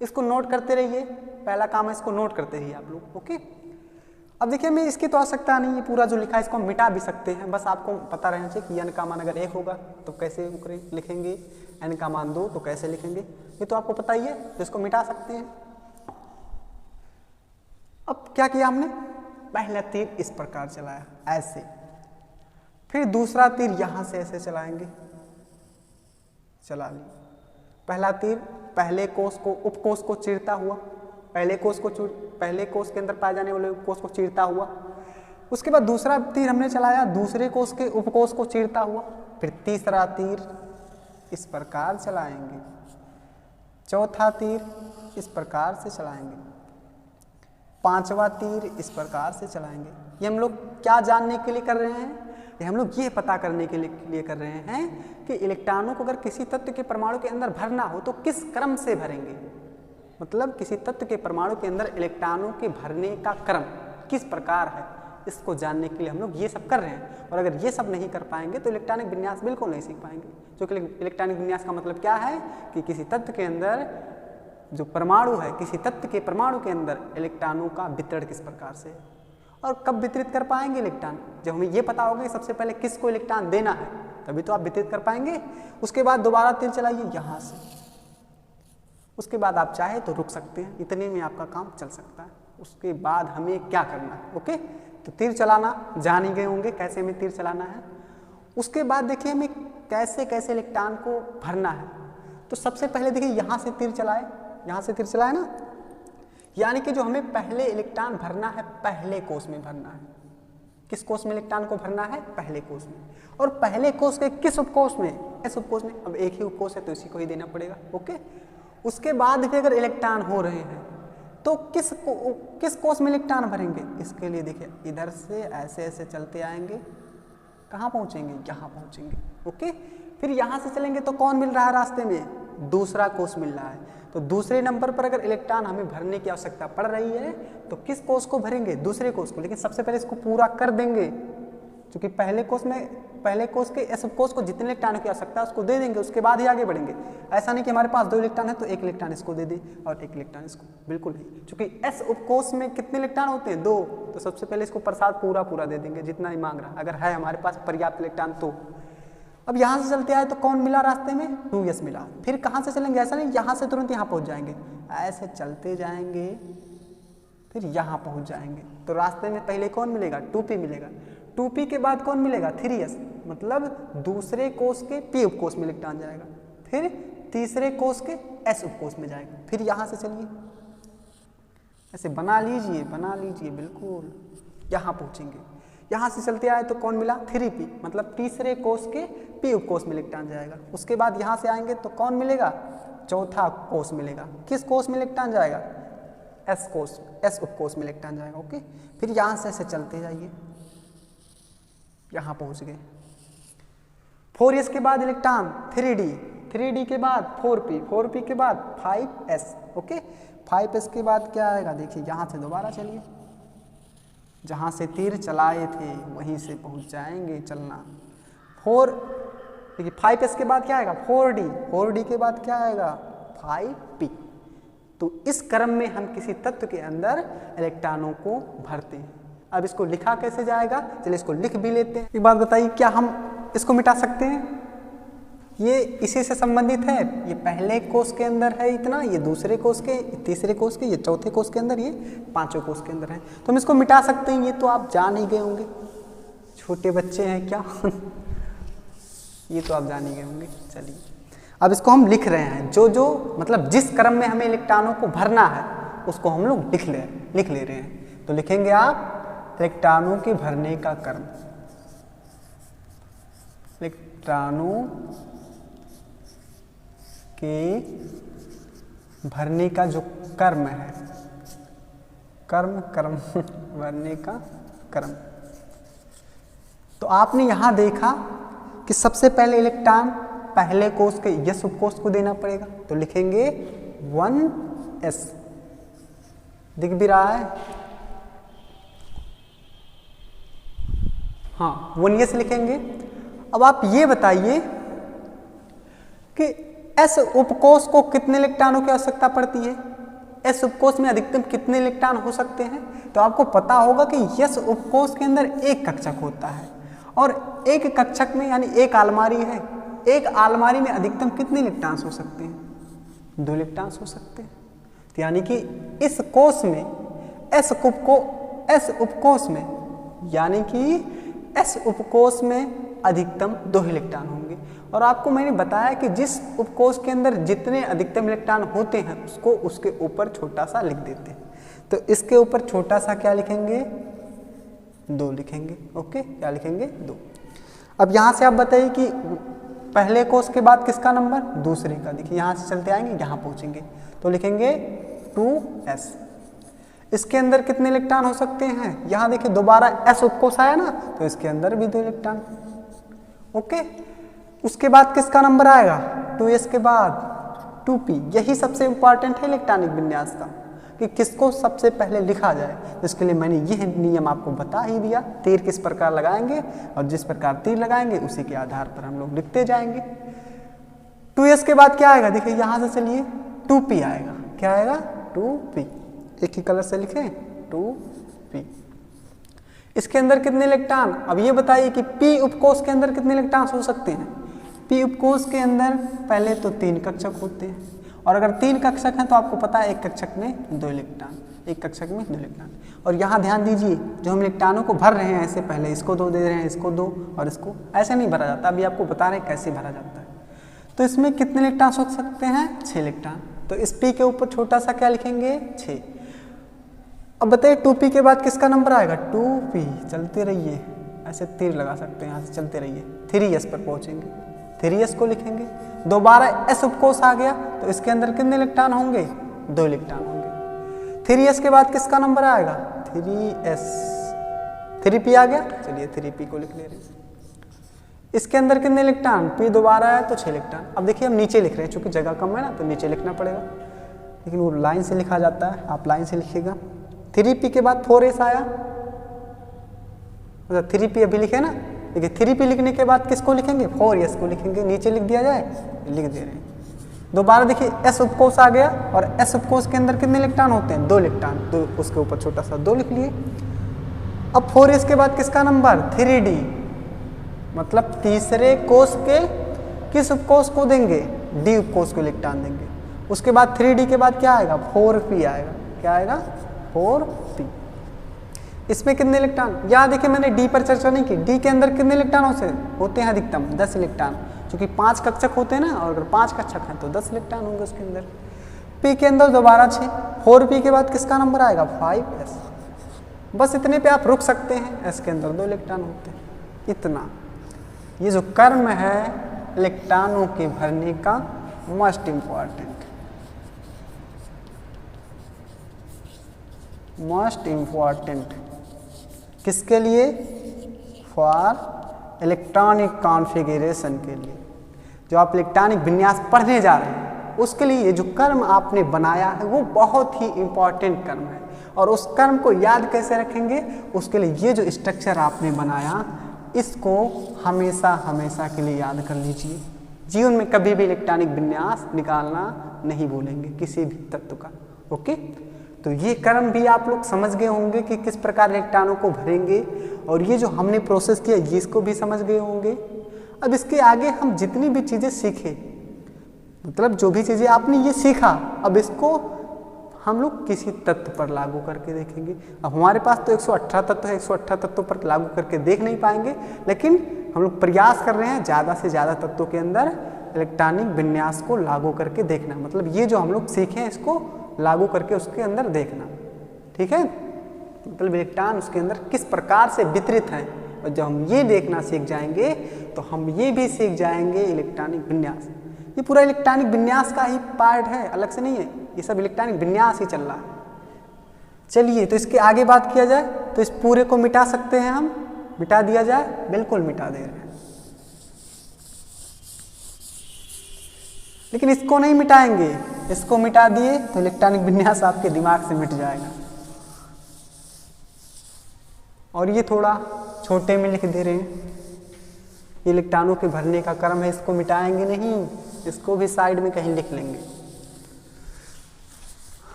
Speaker 1: इसको नोट करते रहिए। पहला काम है इसको नोट करते रहिए आप लोग, ओके। अब देखिए हमें इसकी तो आवश्यकता नहीं है, पूरा जो लिखा है इसको हम मिटा भी सकते हैं, बस आपको पता रहना चाहिए कि n का मान अगर 1 होगा तो कैसे लिखेंगे, n का मान 2 तो कैसे लिखेंगे, ये तो आपको पता ही है, तो इसको मिटा सकते हैं। अब क्या किया हमने, पहला तीर इस प्रकार चलाया ऐसे, फिर दूसरा तीर यहां से ऐसे चलाएंगे, चला लिया। पहला तीर पहले कोष को, उपकोष को चीरता हुआ, पहले कोष के अंदर पाए जाने वाले उपकोष को चीरता हुआ। उसके बाद दूसरा तीर हमने चलाया दूसरे कोष के उपकोष को चीरता हुआ, फिर तीसरा तीर इस प्रकार चलाएंगे, चौथा तीर इस प्रकार से चलाएंगे, पांचवा तीर इस प्रकार से चलाएंगे। ये हम लोग क्या जानने के लिए कर रहे हैं, ये हम लोग ये पता करने के लिए कर रहे हैं कि इलेक्ट्रॉनों को अगर किसी तत्व के परमाणु के अंदर भरना हो तो किस क्रम से भरेंगे। मतलब किसी तत्व के परमाणु के अंदर इलेक्ट्रॉनों के भरने का क्रम किस प्रकार है, इसको जानने के लिए हम लोग ये सब कर रहे हैं। और अगर ये सब नहीं कर पाएंगे तो इलेक्ट्रॉनिक विन्यास बिल्कुल नहीं सीख पाएंगे। क्योंकि इलेक्ट्रॉनिक विन्यास का मतलब क्या है कि किसी तत्व के अंदर जो परमाणु है, किसी तत्व के परमाणु के अंदर इलेक्ट्रॉनों का वितरण किस प्रकार से है और कब वितरित कर पाएंगे इलेक्ट्रॉन। जब हमें ये पता होगा कि सबसे पहले किसको इलेक्ट्रॉन देना है तभी तो आप वितरित कर पाएंगे। उसके बाद दोबारा तीर चलाइए यहाँ से, उसके बाद आप चाहे तो रुक सकते हैं, इतने में आपका काम चल सकता है। उसके बाद हमें क्या करना है, ओके। तो तीर चलाना जान ही गए होंगे कैसे हमें तीर चलाना है। उसके बाद देखिए हमें कैसे कैसे इलेक्ट्रॉन को भरना है। तो सबसे पहले देखिए यहाँ से तीर चलाए, यहाँ से तीर चलाए ना, यानी कि जो हमें पहले इलेक्ट्रॉन भरना है पहले कोष में भरना है। किस कोष में इलेक्ट्रॉन को भरना है, पहले कोष में। और पहले कोष के किस उपकोष में, इस उपकोष में। अब एक ही उपकोष है तो इसी को ही देना पड़ेगा, ओके। उसके बाद भी अगर इलेक्ट्रॉन हो रहे हैं तो किस कोष में इलेक्ट्रॉन भरेंगे। इसके लिए देखिए इधर से ऐसे ऐसे चलते आएंगे, कहाँ पहुंचेंगे, यहाँ पहुंचेंगे, ओके। फिर यहाँ से चलेंगे तो कौन मिल रहा है रास्ते में, दूसरा कोष मिल रहा है। तो दूसरे नंबर पर अगर इलेक्ट्रॉन हमें भरने की आवश्यकता पड़ रही है तो किस कोष को भरेंगे, दूसरे कोष को। लेकिन सबसे पहले इसको पूरा कर देंगे, क्योंकि पहले कोष के इस उपकोष को जितने इलेक्ट्रॉन की आवश्यकता है उसको दे देंगे, उसके बाद ही आगे बढ़ेंगे। ऐसा नहीं कि हमारे पास 2 इलेक्ट्रॉन है तो 1 इलेक्ट्रॉन इसको दे दे और 1 इलेक्ट्रॉन इसको, बिल्कुल नहीं। क्योंकि एस उपकोष में कितने इलेक्ट्रॉन होते हैं, 2। तो सबसे पहले इसको प्रसाद पूरा दे देंगे जितना ही मांग रहा, अगर है हमारे पास पर्याप्त इलेक्ट्रॉन तो। अब यहाँ से चलते आए तो कौन मिला रास्ते में, 2s मिला। फिर कहाँ से चलेंगे, ऐसा नहीं यहाँ से तुरंत यहाँ पहुँच जाएंगे, ऐसे चलते जाएंगे फिर यहाँ पहुँच जाएंगे। तो रास्ते में पहले कौन मिलेगा, 2p मिलेगा। 2p के बाद कौन मिलेगा, 3s, मतलब दूसरे कोष के p उपकोष में इलेक्ट्रॉन जाएगा, फिर तीसरे कोष के s उपकोष में जाएगा। फिर यहाँ से चलिए ऐसे बना लीजिए बिल्कुल, यहाँ पहुँचेंगे। यहाँ से चलते आए तो कौन मिला, 3p, मतलब तीसरे कोष के p उपकोष में इलेक्ट्रॉन जाएगा। उसके बाद यहाँ से आएंगे तो कौन मिलेगा, चौथा कोष मिलेगा। किस कोष में इलेक्ट्रॉन जाएगा, s उपकोष में इलेक्ट्रॉन जाएगा, ओके। फिर यहाँ से ऐसे चलते जाइए, यहाँ पहुँच गए। 4s के बाद इलेक्ट्रॉन 3d के बाद 4p के बाद 5s, ओके। 5s के बाद क्या आएगा, देखिए यहाँ से दोबारा चलिए, जहाँ से तीर चलाए थे वहीं से पहुँच जाएंगे चलना। 4 देखिए 5s के बाद क्या आएगा 4d, 4d के बाद क्या आएगा 5p। तो इस क्रम में हम किसी तत्व के अंदर इलेक्ट्रॉनों को भरते हैं। अब इसको लिखा कैसे जाएगा, चलिए इसको लिख भी लेते हैं। एक बात बताइए, क्या हम इसको मिटा सकते हैं? ये इसी से संबंधित है। ये पहले कोष के अंदर है इतना, ये दूसरे कोष के, तीसरे कोष के, ये चौथे कोष के अंदर, ये पांचों कोष के अंदर है। तो हम इसको मिटा सकते हैं। ये तो आप जान ही गए होंगे, छोटे बच्चे हैं क्या ये तो आप जान ही गए होंगे। चलिए अब इसको हम लिख रहे हैं। जो मतलब जिस क्रम में हमें इलेक्ट्रॉनों को भरना है उसको हम लोग लिख ले रहे हैं। तो लिखेंगे आप इलेक्ट्रॉनों के भरने का क्रम, इलेक्ट्रॉनों के भरने का जो क्रम है, क्रम भरने का क्रम। तो आपने यहां देखा कि सबसे पहले इलेक्ट्रॉन पहले कोष के यस उपकोष को देना पड़ेगा। तो लिखेंगे 1s, दिख भी रहा है, हाँ 1s लिखेंगे। अब आप ये बताइए कि एस उपकोष को कितने इलेक्ट्रॉनों की आवश्यकता पड़ती है, एस उपकोष में अधिकतम कितने इलेक्ट्रॉन हो सकते हैं। तो आपको पता होगा कि यस उपकोष के अंदर एक कक्षक होता है और एक कक्षक में यानी एक अलमारी है, एक अलमारी में अधिकतम कितने इलेक्ट्रॉन्स हो सकते हैं, 2 इलेक्ट्रॉन्स हो सकते हैं। तो यानी कि इस कोष में एस उपकोष में यानी कि एस उपकोष में अधिकतम 2 इलेक्ट्रॉन होंगे। और आपको मैंने बताया कि जिस उपकोष के अंदर जितने अधिकतम इलेक्ट्रॉन होते हैं उसको उसके ऊपर छोटा सा लिख देते हैं। तो इसके ऊपर छोटा सा क्या लिखेंगे 2 लिखेंगे। ओके, क्या लिखेंगे 2। अब यहाँ से आप बताइए कि पहले कोष के बाद किसका नंबर, दूसरे का। देखिए यहाँ से चलते आएंगे यहाँ पहुँचेंगे तो लिखेंगे 2s। इसके अंदर कितने इलेक्ट्रॉन हो सकते हैं, यहाँ देखिए दोबारा s उपकोष आया ना, तो इसके अंदर भी 2 इलेक्ट्रॉन। ओके, उसके बाद किसका नंबर आएगा 2s के बाद 2p। यही सबसे इंपॉर्टेंट है इलेक्ट्रॉनिक विन्यास का कि किसको सबसे पहले लिखा जाए। तो इसके लिए मैंने यह नियम आपको बता ही दिया, तीर किस प्रकार लगाएंगे और जिस प्रकार तीर लगाएंगे उसी के आधार पर हम लोग लिखते जाएंगे। 2s के बाद क्या आएगा, देखिए यहाँ से चलिए 2p आएगा। क्या आएगा 2p, एक ही कलर से लिखें 2p। इसके अंदर कितने इलेक्ट्रॉन, अब ये बताइए कि p उपकोष के अंदर कितने इलेक्ट्रॉन हो सकते हैं। p उपकोष के अंदर पहले तो 3 कक्षक होते हैं और अगर 3 कक्षक हैं तो आपको पता है एक कक्षक में 2 इलेक्ट्रॉन, एक कक्षक में 2 इलेक्ट्रॉन। और यहाँ ध्यान दीजिए जो हम इलेक्ट्रॉनों को भर रहे हैं ऐसे पहले इसको 2 दे रहे हैं, इसको 2 और इसको, ऐसे नहीं भरा जाता। अभी आपको बता रहे हैं कैसे भरा जाता है। तो इसमें कितने इलेक्ट्रॉन हो सकते हैं 6 इलेक्ट्रॉन। तो इस p के ऊपर छोटा सा क्या लिखेंगे 6। अब बताइए 2p के बाद किसका नंबर आएगा 2p। चलते रहिए, ऐसे तीर लगा सकते हैं, यहाँ से चलते रहिए 3s पर पहुँचेंगे, 3s को लिखेंगे। दोबारा s उपकोष आ गया तो इसके अंदर कितने इलेक्ट्रॉन होंगे 2 इलेक्ट्रॉन होंगे। 3s के बाद किसका नंबर आएगा 3s, 3p आ गया, चलिए 3p को लिख ले रहे हैं। इसके अंदर कितने इलेक्ट्रॉन, p दोबारा आया तो 6 इलेक्ट्रॉन। अब देखिए हम नीचे लिख रहे हैं, चूंकि जगह कम है ना तो नीचे लिखना पड़ेगा, लेकिन वो लाइन से लिखा जाता है, आप लाइन से लिखिएगा। 3p के बाद 4s आया, मतलब 3p अभी लिखे ना, देखिए 3p लिखने के बाद किसको लिखेंगे 4s को लिखेंगे। नीचे लिख दिया जाए, लिख दे रहे हैं। दोबारा देखिए s उपकोष आ गया और s उपकोष के अंदर कितने इलेक्ट्रॉन होते हैं 2 इलेक्ट्रॉन, तो उसके ऊपर छोटा सा 2 लिख लिए। अब 4s के बाद किसका नंबर 3d, मतलब तीसरे कोष के किस उपकोष को देंगे d उपकोष को इलेक्ट्रॉन देंगे। उसके बाद 3d के बाद क्या आएगा 4p आएगा। क्या आएगा 4p। इसमें कितने इलेक्ट्रॉन, यहाँ देखिए मैंने डी पर चर्चा नहीं की। डी के अंदर कितने इलेक्ट्रॉन होते हैं अधिकतम 10 इलेक्ट्रॉन, क्योंकि 5 कक्षक होते हैं ना, और अगर 5 कक्षक हैं तो 10 इलेक्ट्रॉन होंगे उसके अंदर। पी के अंदर दोबारा 6, 4p के बाद किसका नंबर आएगा 5s। बस इतने पे आप रुक सकते हैं, एस के अंदर 2 इलेक्ट्रॉन होते हैं। इतना ये जो कर्म है इलेक्ट्रॉनों के भरने का मोस्ट इम्पॉर्टेंट किसके लिए, फॉर इलेक्ट्रॉनिक कॉन्फ़िगरेशन के लिए। जो आप इलेक्ट्रॉनिक विन्यास पढ़ने जा रहे हैं उसके लिए ये जो कर्म आपने बनाया है वो बहुत ही इम्पॉर्टेंट कर्म है और उस कर्म को याद कैसे रखेंगे, उसके लिए ये जो स्ट्रक्चर आपने बनाया इसको हमेशा हमेशा के लिए याद कर लीजिए। जीवन में कभी भी इलेक्ट्रॉनिक विन्यास निकालना नहीं भूलेंगे किसी भी तत्व का। ओके, तो ये कर्म भी आप लोग समझ गए होंगे कि किस प्रकार इलेक्ट्रॉनों को भरेंगे, और ये जो हमने प्रोसेस किया ये इसको भी समझ गए होंगे। अब इसके आगे हम जितनी भी चीज़ें सीखे, मतलब जो भी चीज़ें आपने ये सीखा, अब इसको हम लोग किसी तत्व पर लागू करके देखेंगे। अब हमारे पास तो 118 तत्व है, 118 तत्वों पर लागू करके देख नहीं पाएंगे, लेकिन हम लोग प्रयास कर रहे हैं ज़्यादा से ज़्यादा तत्वों के अंदर इलेक्ट्रॉनिक विन्यास को लागू करके देखना। मतलब ये जो हम लोग सीखे हैं इसको लागू करके उसके अंदर देखना। ठीक है, मतलब इलेक्ट्रॉन उसके अंदर किस प्रकार से वितरित हैं, और जब हम ये देखना सीख जाएंगे तो हम ये भी सीख जाएंगे इलेक्ट्रॉनिक विन्यास। ये पूरा इलेक्ट्रॉनिक विन्यास का ही पार्ट है, अलग से नहीं है, ये सब इलेक्ट्रॉनिक विन्यास ही चल रहा है। चलिए, तो इसके आगे बात किया जाए तो इस पूरे को मिटा सकते हैं हम, मिटा दिया जाए, बिल्कुल मिटा दे रहे हैं, लेकिन इसको नहीं मिटाएंगे। इसको मिटा दिए तो इलेक्ट्रॉनिक विन्यास आपके दिमाग से मिट जाएगा। और ये थोड़ा छोटे में लिख दे रहे हैं, इलेक्ट्रॉनों के भरने का क्रम है, इसको मिटाएंगे नहीं, इसको भी साइड में कहीं लिख लेंगे।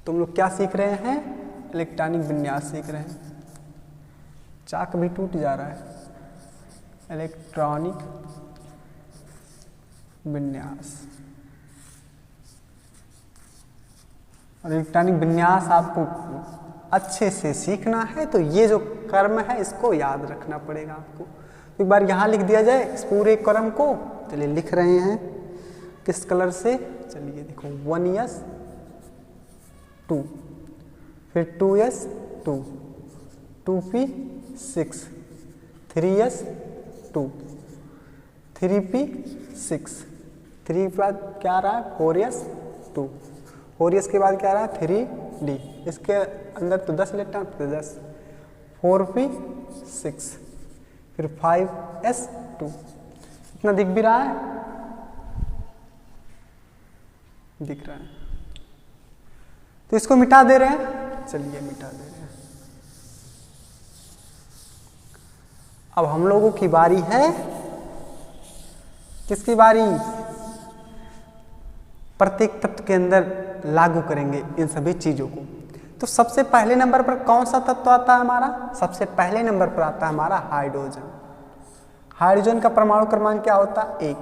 Speaker 1: तुम लोग क्या सीख रहे हैं, इलेक्ट्रॉनिक विन्यास सीख रहे हैं। चाक भी टूट जा रहा है। इलेक्ट्रॉनिक विन्यास, और इलेक्ट्रॉनिक विन्यास आपको अच्छे से सीखना है तो ये जो कर्म है इसको याद रखना पड़ेगा आपको। एक बार यहाँ लिख दिया जाए इस पूरे कर्म को। चलिए लिख रहे हैं, किस कलर से, चलिए देखो 1s 2, फिर 2s 2, 2p 6, 3s 2, 3p 6, 3 के बाद क्या आ रहा है 4s 2, 4s के बाद क्या आ रहा है 3d, इसके अंदर तो 10 इलेक्ट्रॉन, तो 10, 4p 6, फिर 5s 2। इतना दिख भी रहा है, दिख रहा है, तो इसको मिटा दे रहे हैं। चलिए मिटा दे रहे हैं। अब हम लोगों की बारी है, किसकी बारी, प्रत्येक तत्व के अंदर लागू करेंगे इन सभी चीजों को। तो सबसे पहले नंबर पर कौन सा तत्व आता है हमारा, सबसे पहले नंबर पर आता है हमारा हाइड्रोजन। हाइड्रोजन का परमाणु क्रमांक क्या होता है 1।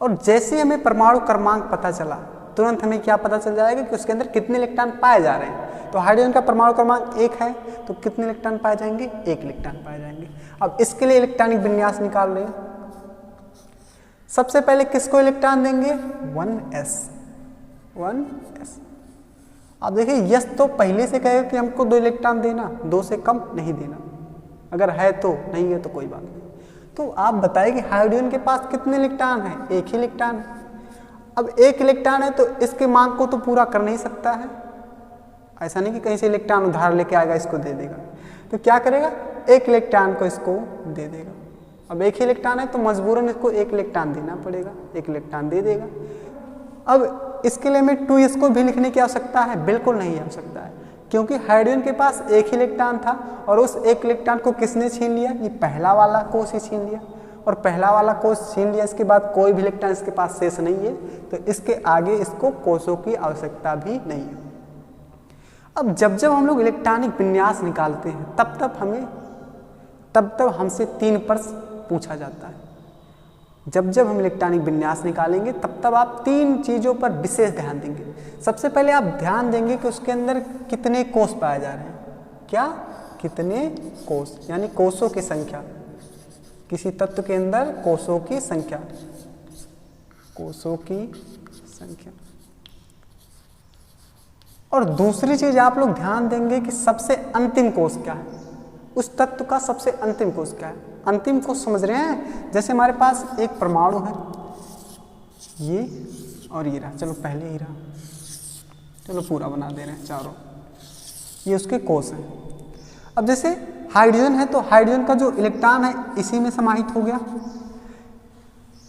Speaker 1: और जैसे हमें परमाणु क्रमांक पता चला तुरंत हमें क्या पता चल जाएगा कि उसके अंदर कितने इलेक्ट्रॉन पाए जा रहे हैं। तो हाइड्रोजन का परमाणु क्रमांक 1 है तो कितने इलेक्ट्रॉन पाए जाएंगे, 1 इलेक्ट्रॉन पाए जाएंगे। अब इसके लिए इलेक्ट्रॉनिक विन्यास निकाल रहे हैं। सबसे पहले किसको इलेक्ट्रॉन देंगे, 1s। अब देखिए यस तो पहले से कहेगा कि हमको 2 इलेक्ट्रॉन देना, 2 से कम नहीं देना, अगर है तो, नहीं है तो कोई बात नहीं। तो आप बताइए कि हाइड्रोजन के पास कितने इलेक्ट्रॉन है, 1 ही इलेक्ट्रॉन है। अब 1 इलेक्ट्रॉन है तो इसके मांग को तो पूरा कर नहीं सकता है, ऐसा नहीं कि कहीं से इलेक्ट्रॉन उधार लेके आएगा इसको दे देगा। तो क्या करेगा, 1 इलेक्ट्रॉन को इसको दे देगा। अब 1 ही इलेक्ट्रॉन है तो मजबूरन इसको 1 इलेक्ट्रॉन देना पड़ेगा, 1 इलेक्ट्रॉन दे देगा। अब इसके लिए हमें 2s को भी लिखने की आवश्यकता है, बिल्कुल नहीं आवश्यकता है, क्योंकि हाइड्रोजन के पास 1 ही इलेक्ट्रॉन था और उस 1 इलेक्ट्रॉन को किसने छीन लिया, ये पहला वाला कोष ही छीन लिया। और पहला वाला कोष छीन लिया, इसके बाद कोई भी इलेक्ट्रॉन इसके पास शेष नहीं है, तो इसके आगे इसको कोषों की आवश्यकता भी नहीं है। अब जब जब हम लोग इलेक्ट्रॉनिक विन्यास निकालते हैं तब हमसे 3 प्रश्न पूछा जाता है। जब जब हम इलेक्ट्रॉनिक विन्यास निकालेंगे तब आप 3 चीज़ों पर विशेष ध्यान देंगे। सबसे पहले आप ध्यान देंगे कि उसके अंदर कितने कोष पाए जा रहे हैं, क्या, कितने कोष, यानी कोषों की संख्या, किसी तत्व के अंदर कोषों की संख्या, कोषों की संख्या। और दूसरी चीज आप लोग ध्यान देंगे कि सबसे अंतिम कोष क्या है, उस तत्व का सबसे अंतिम कोष क्या है। अंतिम कोष समझ रहे हैं, जैसे हमारे पास एक परमाणु है, ये और ये रहा, चलो पहले ही रहा, चलो पूरा बना दे रहे हैं चारों, ये उसके कोष हैं। अब जैसे हाइड्रोजन है तो हाइड्रोजन का जो इलेक्ट्रॉन है इसी में समाहित हो गया।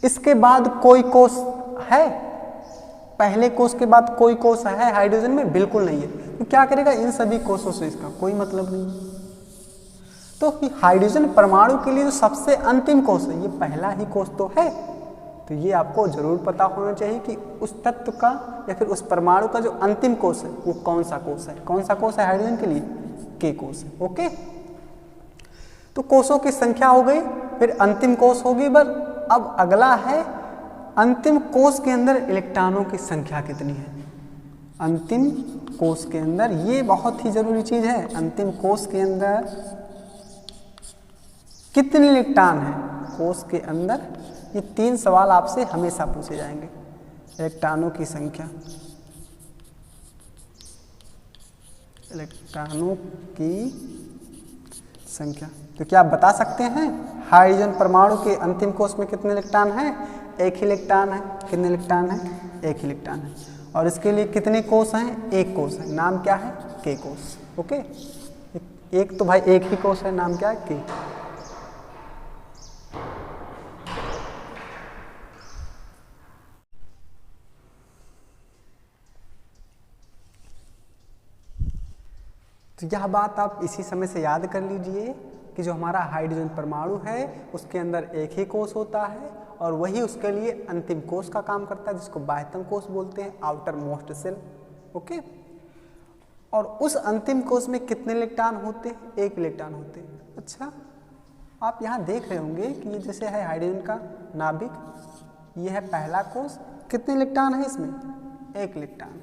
Speaker 1: इसके बाद कोई कोष है, पहले कोष के बाद कोई कोष है हाइड्रोजन में? बिल्कुल नहीं है। तो क्या करेगा, इन सभी कोषों से इसका कोई मतलब नहीं है। तो हाइड्रोजन परमाणु के लिए जो सबसे अंतिम कोष है ये पहला ही कोष तो है। तो ये आपको जरूर पता होना चाहिए कि उस तत्व का या फिर उस परमाणु का जो अंतिम कोष है वो कौन सा कोष है। कौन सा कोष है हाइड्रोजन के लिए? के कोष है। ओके, तो कोषों की संख्या हो गई, फिर अंतिम कोष होगी। पर अब अगला है अंतिम कोष के अंदर इलेक्ट्रॉनों की संख्या कितनी है। अंतिम कोष के अंदर, ये बहुत ही जरूरी चीज है, अंतिम कोष के अंदर कितने इलेक्ट्रॉन हैं कोष के अंदर। ये 3 सवाल आपसे हमेशा पूछे जाएंगे। इलेक्ट्रॉनों की संख्या, इलेक्ट्रॉनों की संख्या। तो क्या आप बता सकते हैं हाइड्रोजन परमाणु के अंतिम कोष में कितने इलेक्ट्रॉन हैं? एक ही इलेक्ट्रॉन है। कितने इलेक्ट्रॉन है? एक ही इलेक्ट्रॉन है। और इसके लिए कितने कोष हैं? एक कोष है। नाम क्या है? के कोष। ओके, एक तो भाई एक ही कोष है, नाम क्या है? के। तो यह बात आप इसी समय से याद कर लीजिए कि जो हमारा हाइड्रोजन परमाणु है उसके अंदर एक ही कोष होता है और वही उसके लिए अंतिम कोष का काम करता है, जिसको बाह्यतम कोष बोलते हैं, आउटर मोस्ट सेल। ओके, और उस अंतिम कोष में कितने इलेक्ट्रॉन होते हैं? एक इलेक्ट्रॉन होते हैं। अच्छा, आप यहाँ देख रहे होंगे कि ये जैसे है हाइड्रोजन का नाभिक, ये है पहला कोष। कितने इलेक्ट्रॉन है इसमें? एक इलेक्ट्रॉन।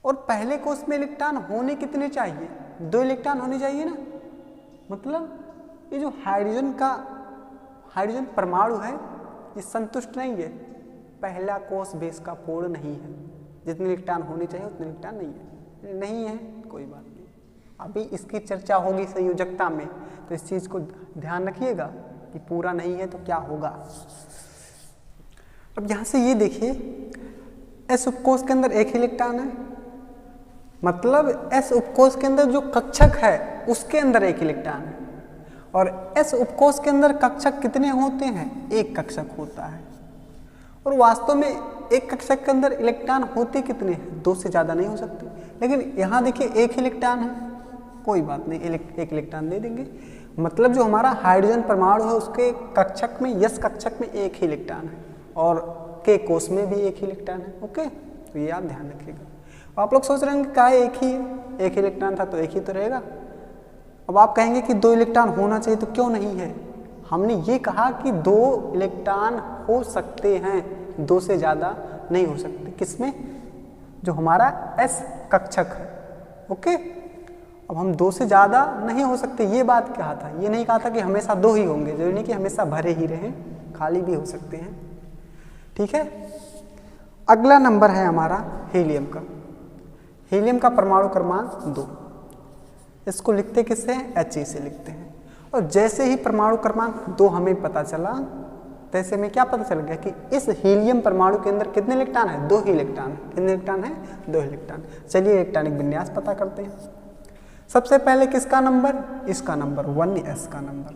Speaker 1: और पहले कोष में इलेक्ट्रॉन होने कितने चाहिए? 2 इलेक्ट्रॉन होने चाहिए ना। मतलब ये जो हाइड्रोजन परमाणु है ये संतुष्ट नहीं है, पहला कोष भी इसका पूर्ण नहीं है। जितने इलेक्ट्रॉन होने चाहिए उतने इलेक्ट्रॉन नहीं है, कोई बात नहीं। अभी इसकी चर्चा होगी संयोजकता में, तो इस चीज को ध्यान रखिएगा कि पूरा नहीं है तो क्या होगा। अब यहां से ये देखिए, एस उपकोष के अंदर एक ही इलेक्ट्रॉन है, मतलब एस उपकोष के अंदर जो कक्षक है उसके अंदर एक इलेक्ट्रॉन है। और एस उपकोष के अंदर कक्षक कितने होते हैं? एक कक्षक होता है। और वास्तव में एक कक्षक के अंदर इलेक्ट्रॉन होते कितने हैं? 2 से ज़्यादा नहीं हो सकते। लेकिन यहाँ देखिए एक इलेक्ट्रॉन है, कोई बात नहीं, एक इलेक्ट्रॉन दे देंगे। मतलब जो हमारा हाइड्रोजन परमाणु है उसके कक्षक में, यस कक्षक में एक ही इलेक्ट्रॉन है और के कोष में भी एक ही इलेक्ट्रॉन है। ओके, तो ये आप ध्यान रखिएगा। आप लोग सोच रहे हैं क्या एक ही है, एक इलेक्ट्रॉन था तो एक ही तो रहेगा। अब आप कहेंगे कि 2 इलेक्ट्रॉन होना चाहिए, तो क्यों नहीं है? हमने ये कहा कि 2 इलेक्ट्रॉन हो सकते हैं, 2 से ज़्यादा नहीं हो सकते। किसमें? जो हमारा एस कक्षक है। ओके, अब हम 2 से ज़्यादा नहीं हो सकते, ये बात कहा था। ये नहीं कहा था कि हमेशा 2 ही होंगे, जरूरी नहीं कि हमेशा भरे ही रहें, खाली भी हो सकते हैं। ठीक है, अगला नंबर है हमारा हीलियम का। हीलियम का परमाणु क्रमांक 2। इसको लिखते किससे? He से लिखते हैं। और जैसे ही परमाणु क्रमांक 2 हमें पता चला, तैसे में क्या पता चल गया कि इस हीलियम परमाणु के अंदर कितने इलेक्ट्रॉन है? 2 ही इलेक्ट्रॉन है। कितने इलेक्ट्रॉन है? 2 इलेक्ट्रॉन। चलिए इलेक्ट्रॉनिक विन्यास पता करते हैं। सबसे पहले किसका नंबर? इसका नंबर 1s का नंबर।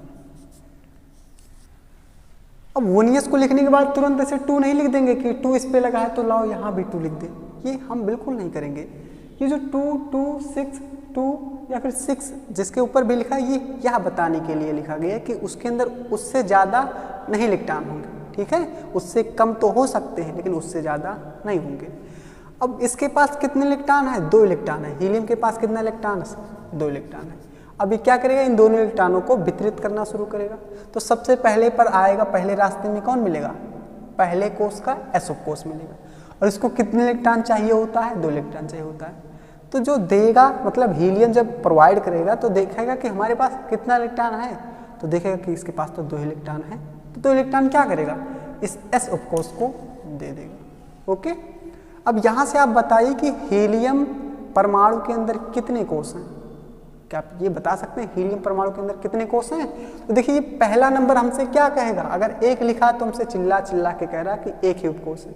Speaker 1: अब 1s को लिखने के बाद तुरंत ऐसे 2 नहीं लिख देंगे कि 2 इस पे लगा है तो लाओ यहाँ भी 2 लिख दे। ये हम बिल्कुल नहीं करेंगे। ये जो 2, 2, 6, 2 या फिर 6 जिसके ऊपर भी लिखा है, ये यह बताने के लिए लिखा गया है कि उसके अंदर उससे ज़्यादा नहीं इलेक्ट्रॉन होंगे। ठीक है, उससे कम तो हो सकते हैं लेकिन उससे ज़्यादा नहीं होंगे। अब इसके पास कितने इलेक्ट्रॉन है? 2 इलेक्ट्रॉन है। हीलियम के पास कितना इलेक्ट्रॉन है? 2 इलेक्ट्रॉन है। अब ये क्या करेगा? इन दोनों इलेक्ट्रॉनों को वितरित करना शुरू करेगा। तो सबसे पहले पर आएगा, पहले रास्ते में कौन मिलेगा? पहले कोष का एस उपकोष मिलेगा। और इसको कितने इलेक्ट्रॉन चाहिए होता है? 2 इलेक्ट्रॉन चाहिए होता है। तो जो देगा, मतलब हीलियम जब प्रोवाइड करेगा तो देखेगा कि हमारे पास कितना इलेक्ट्रॉन है, तो देखेगा कि इसके पास तो 2 इलेक्ट्रॉन है। तो 2 इलेक्ट्रॉन क्या करेगा? इस एस उपकोष को दे देगा। ओके, अब यहाँ से आप बताइए कि हीलियम परमाणु के अंदर कितने कोष हैं? क्या आप ये बता सकते हैं हीलियम परमाणु के अंदर कितने कोष हैं? तो देखिए, ये पहला नंबर हमसे क्या कहेगा? अगर 1 लिखा तो हमसे चिल्ला चिल्ला के कह रहा है कि 1 ही उपकोष है।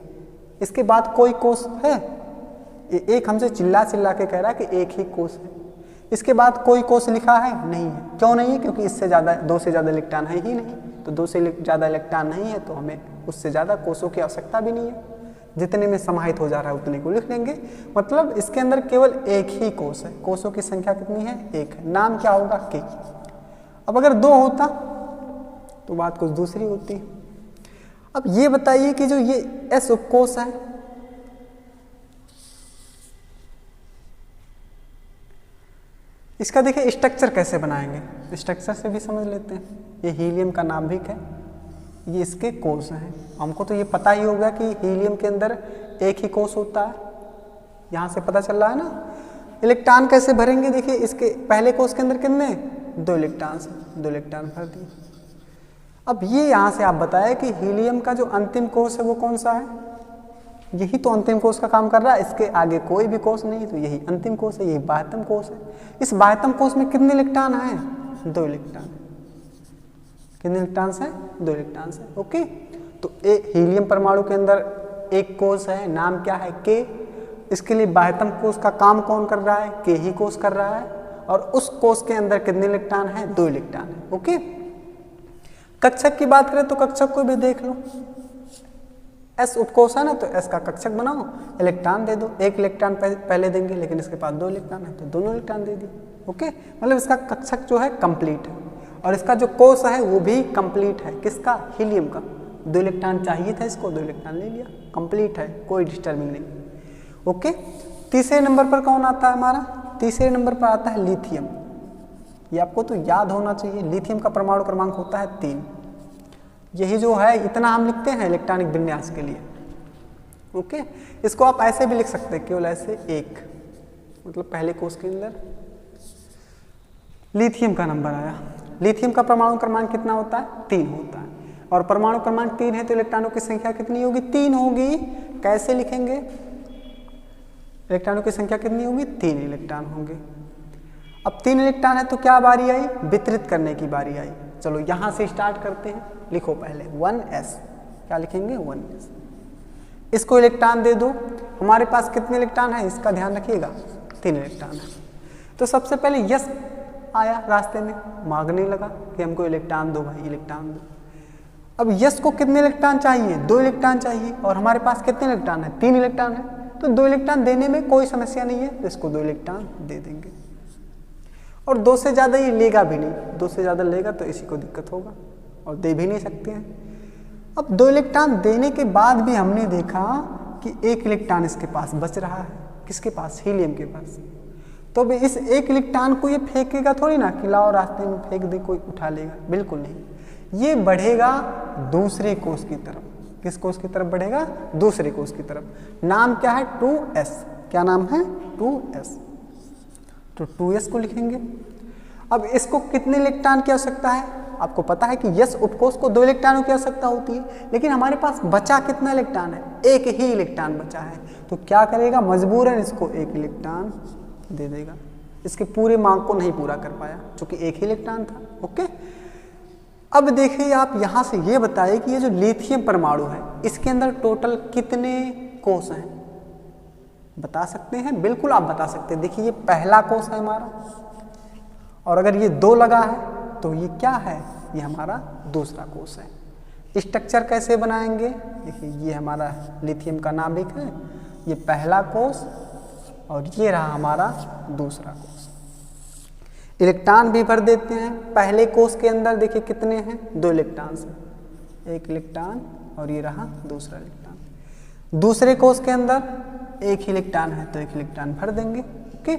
Speaker 1: इसके बाद कोई कोष है? ये 1 हमसे चिल्ला चिल्ला के कह रहा है कि 1 ही कोष है। इसके बाद कोई कोष लिखा है? नहीं है। क्यों नहीं है? क्योंकि इससे ज़्यादा 2 से ज़्यादा इलेक्ट्रॉन है ही नहीं। तो 2 से ज़्यादा इलेक्ट्रॉन नहीं है तो हमें उससे ज़्यादा कोषों की आवश्यकता भी नहीं है। जितने में समाहित हो जा रहा है उतने को लिख लेंगे। मतलब इसके अंदर केवल एक ही कोष है, कोषों की संख्या कितनी है, एक है। नाम क्या होगा, के। अब अगर 2 होता तो बात कुछ दूसरी होती। अब ये बताइए कि जो ये एस उपकोष है, इसका देखिए स्ट्रक्चर कैसे बनाएंगे, स्ट्रक्चर से भी समझ लेते हैं। ये हीलियम का नाभिक है, ये इसके कोष हैं। हमको तो ये पता ही होगा कि हीलियम के अंदर एक ही कोष होता है, यहाँ से पता चल रहा है ना। इलेक्ट्रॉन कैसे भरेंगे, देखिए इसके पहले कोष के अंदर कितने, 2 इलेक्ट्रॉन से 2 इलेक्ट्रॉन भर दिए। अब ये यहाँ से आप बताएं कि हीलियम का जो अंतिम कोष है वो कौन सा है, यही तो अंतिम कोष का काम कर रहा है, इसके आगे कोई भी कोष नहीं, तो यही अंतिम कोष है, यही बाह्यतम कोष है। इस बाह्यतम कोष में कितने इलेक्ट्रॉन हैं, 2 इलेक्ट्रॉन। कितने इलेक्ट्रॉन्स हैं, 2 इलेक्ट्रॉन्स हैं। ओके, तो हीलियम परमाणु के अंदर एक कोष है, नाम क्या है, के। इसके लिए बाह्यतम कोष का काम कौन कर रहा है, के ही कोष कर रहा है। और उस कोष के अंदर कितने इलेक्ट्रॉन हैं, 2 इलेक्ट्रॉन है। ओके, कक्षक की बात करें तो कक्षक को भी देख लो, एस उपकोष है ना, तो एस का कक्षक बनाओ, इलेक्ट्रॉन दे दो। 1 इलेक्ट्रॉन पहले देंगे, लेकिन इसके पास 2 इलेक्ट्रॉन है तो दोनों इलेक्ट्रॉन दे दिए। ओके, मतलब इसका कक्षक जो है कंप्लीट है, और इसका जो कोष है वो भी कंप्लीट है। किसका, हीलियम का। 2 इलेक्ट्रॉन चाहिए था इसको, 2 इलेक्ट्रॉन ले लिया, कंप्लीट है, कोई डिस्टर्बिंग नहीं। ओके, तीसरे नंबर पर कौन आता है हमारा, तीसरे नंबर पर आता है लिथियम। ये आपको तो याद होना चाहिए, लिथियम का परमाणु क्रमांक होता है 3। यही जो है इतना हम लिखते हैं इलेक्ट्रॉनिक विन्यास के लिए। ओके, इसको आप ऐसे भी लिख सकते हैं, केवल ऐसे 1, मतलब पहले कोष के अंदर लिथियम का नंबर आया। लिथियम का परमाणु क्रमांक कितना होता है, 3 होता है, और परमाणु क्रमांक 3 है तो इलेक्ट्रॉनों की संख्या कितनी होगी, 3 होगी। कैसे लिखेंगे, इलेक्ट्रॉनों की संख्या कितनी होगी, 3 इलेक्ट्रॉन होंगे। अब 3 इलेक्ट्रॉन है तो क्या बारी आई, वितरित करने की बारी आई। चलो यहां से स्टार्ट करते हैं, लिखो पहले 1s, क्या लिखेंगे, 1s। इसको इलेक्ट्रॉन दे दो, हमारे पास कितने इलेक्ट्रॉन है, इसका ध्यान रखिएगा, 3 इलेक्ट्रॉन है। तो सबसे पहले यस आया रास्ते में, मांगने लगा कि हमको इलेक्ट्रॉन दो भाई, इलेक्ट्रॉन दो। अब यस को कितने इलेक्ट्रॉन चाहिए, 2 इलेक्ट्रॉन चाहिए, और हमारे पास कितने इलेक्ट्रॉन है, 3 इलेक्ट्रॉन है, तो 2 इलेक्ट्रॉन देने में कोई समस्या नहीं है, तो इसको 2 इलेक्ट्रॉन दे देंगे। और 2 से ज़्यादा ये लेगा भी नहीं, 2 से ज़्यादा लेगा तो इसी को दिक्कत होगा, और दे भी नहीं सकते हैं। अब 2 इलेक्ट्रॉन देने के बाद भी हमने देखा कि 1 इलेक्ट्रॉन इसके पास बच रहा है, किसके पास, हीलियम के पास। तो अब इस 1 इलेक्ट्रॉन को ये फेंकेगा थोड़ी ना कि लाओ रास्ते में फेंक दे, कोई उठा लेगा, बिल्कुल नहीं। ये बढ़ेगा दूसरे कोष की तरफ। किस कोष की तरफ बढ़ेगा, दूसरे कोष की तरफ। नाम क्या है, 2s। क्या नाम है, 2s। तो 2s को लिखेंगे। अब इसको कितने इलेक्ट्रॉन की आवश्यकता है, आपको पता है कि यस उपकोष को 2 इलेक्ट्रॉनों की आवश्यकता होती है, लेकिन हमारे पास बचा कितना इलेक्ट्रॉन है, 1 ही इलेक्ट्रॉन बचा है। तो क्या करेगा, मजबूरन इसको 1 इलेक्ट्रॉन दे देगा। इसके पूरे मांग को नहीं पूरा कर पाया क्योंकि 1 ही इलेक्ट्रॉन था। ओके, अब देखिए आप यहां से ये बताइए कि ये जो लिथियम परमाणु है इसके अंदर टोटल कितने कोष हैं, बता सकते हैं, बिल्कुल आप बता सकते हैं। देखिए ये पहला कोष है हमारा, और अगर ये 2 लगा है तो ये क्या है, ये हमारा दूसरा कोष है। स्ट्रक्चर कैसे बनाएंगे, देखिए ये हमारा लिथियम का नाभिक है, ये पहला कोष, और ये रहा हमारा दूसरा कोष। इलेक्ट्रॉन भी भर देते हैं। पहले कोष के अंदर देखिए कितने हैं, 2 इलेक्ट्रॉन हैं, 1 इलेक्ट्रॉन, और ये रहा दूसरा इलेक्ट्रॉन। दूसरे कोष के अंदर 1 ही इलेक्ट्रॉन है तो 1 इलेक्ट्रॉन भर देंगे। ओके,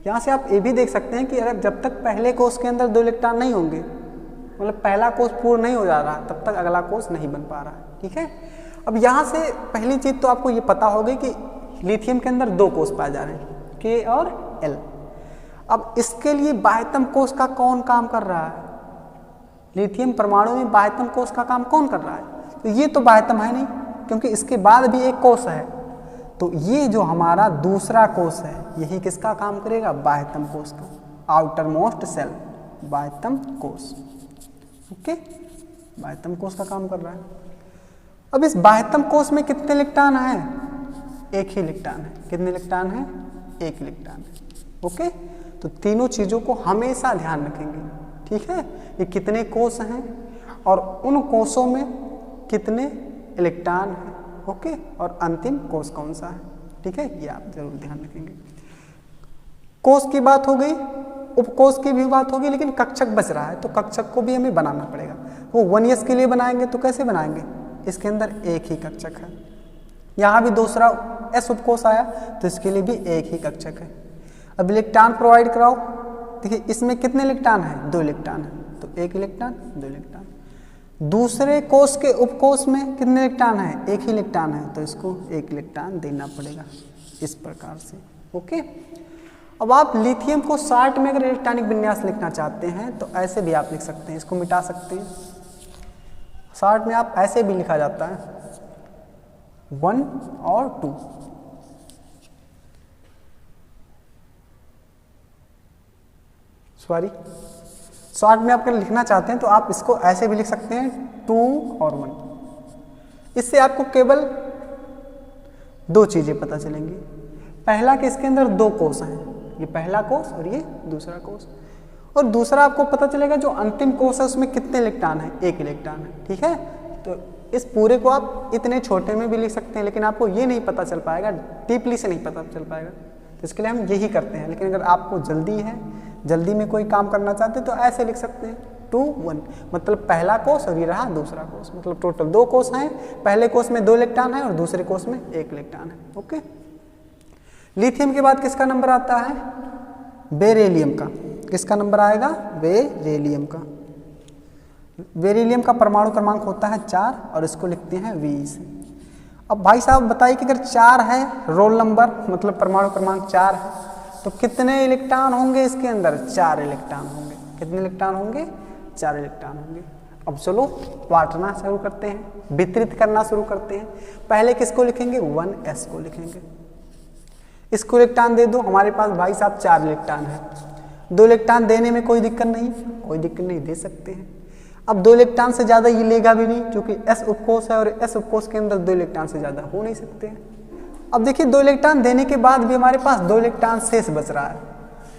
Speaker 1: यहाँ से आप ये भी देख सकते हैं कि अगर जब तक पहले कोष के अंदर 2 इलेक्ट्रॉन नहीं होंगे, मतलब पहला कोष पूर्ण नहीं हो जा रहा, तब तक अगला कोष नहीं बन पा रहा। ठीक है, अब यहाँ से पहली चीज तो आपको ये पता होगी कि लिथियम के अंदर 2 कोष पाए जा रहे हैं, के और एल। अब इसके लिए बाह्यतम कोष का कौन काम कर रहा है, लिथियम परमाणु में बाह्यतम कोष का काम कौन कर रहा है, तो ये तो बाह्यतम है नहीं, क्योंकि इसके बाद भी एक कोष है। तो ये जो हमारा दूसरा कोष है यही किसका काम करेगा, बाह्यतम कोष का, आउटर मोस्ट सेल, बाह्यतम कोष। ओके, बाह्यतम कोष का काम कर रहा है। अब इस बाह्यतम कोष में कितने इलेक्ट्रॉन है, 1 ही इलेक्ट्रॉन है। कितने इलेक्ट्रॉन है, 1 इलेक्ट्रॉन है। ओके, तो तीनों चीजों को हमेशा ध्यान रखेंगे। ठीक है, ये कितने कोष हैं और उन कोषों में कितने इलेक्ट्रॉन हैं, ओके, और अंतिम कोष कौन सा है, ठीक है, ये आप जरूर ध्यान रखेंगे। कोष की बात हो गई, उपकोष की भी बात होगी, लेकिन कक्षक बच रहा है तो कक्षक को भी हमें बनाना पड़ेगा। वो 1s के लिए बनाएंगे तो कैसे बनाएंगे, इसके अंदर एक ही कक्षक है, यहाँ भी दूसरा s उपकोष आया तो इसके लिए भी एक ही कक्षक है। अब इलेक्ट्रॉन प्रोवाइड कराओ, देखिए इसमें कितने इलेक्ट्रॉन है, 2 इलेक्ट्रॉन है, तो 1 इलेक्ट्रॉन 2 इलेक्ट्रॉन। दूसरे कोष के उपकोष में कितने इलेक्ट्रॉन है, 1 ही इलेक्ट्रॉन है, तो इसको 1 इलेक्ट्रॉन देना पड़ेगा इस प्रकार से। ओके, अब आप लिथियम को शॉर्ट में अगर इलेक्ट्रॉनिक विन्यास लिखना चाहते हैं तो ऐसे भी आप लिख सकते हैं, इसको मिटा सकते हैं। शॉर्ट में आप ऐसे भी लिखा जाता है 1 और 2, सॉरी, शॉर्ट में आप अगर लिखना चाहते हैं तो आप इसको ऐसे भी लिख सकते हैं 2 और 1। इससे आपको केवल 2 चीजें पता चलेंगी। पहला कि इसके अंदर 2 कोष हैं, ये पहला कोष और ये दूसरा कोष, और दूसरा आपको पता चलेगा जो अंतिम कोष है उसमें कितने इलेक्ट्रॉन है, 1 इलेक्ट्रॉन है, ठीक है। तो इस पूरे को आप इतने छोटे में भी लिख सकते हैं, लेकिन आपको ये नहीं पता चल पाएगा, डीपली से नहीं पता चल पाएगा, तो इसके लिए हम यही करते हैं। लेकिन अगर आपको जल्दी है, जल्दी में कोई काम करना चाहते हैं तो ऐसे लिख सकते हैं 2 1, मतलब पहला कोष और ये रहा दूसरा कोष, मतलब टोटल 2 कोष हैं, पहले कोष में 2 इलेक्ट्रॉन है और दूसरे कोष में 1 इलेक्ट्रॉन है। ओके, लिथियम के बाद किसका नंबर आता है, बेरिलियम का। किसका नंबर आएगा, बेरिलियम का। बेरिलियम का परमाणु क्रमांक होता है 4 और इसको लिखते हैं 20। अब भाई साहब बताइए कि अगर 4 है रोल नंबर, मतलब परमाणु क्रमांक 4 है, तो कितने इलेक्ट्रॉन होंगे इसके अंदर, 4 इलेक्ट्रॉन होंगे। कितने इलेक्ट्रॉन होंगे, 4 इलेक्ट्रॉन होंगे। अब चलो बांटना शुरू करते हैं, वितरित करना शुरू करते हैं। पहले किसको लिखेंगे, 1s को लिखेंगे, इसको इलेक्ट्रॉन दे दो। हमारे पास भाई साहब 4 इलेक्ट्रॉन है, 2 इलेक्ट्रॉन देने में कोई दिक्कत नहीं, कोई दिक्कत नहीं, दे सकते हैं। अब 2 इलेक्ट्रॉन से ज़्यादा ये लेगा भी नहीं, क्योंकि s उपकोष है और s उपकोष के अंदर 2 इलेक्ट्रॉन से ज़्यादा हो नहीं सकते हैं। अब देखिए 2 इलेक्ट्रॉन देने के बाद भी हमारे पास 2 इलेक्ट्रॉन शेष बच रहा है,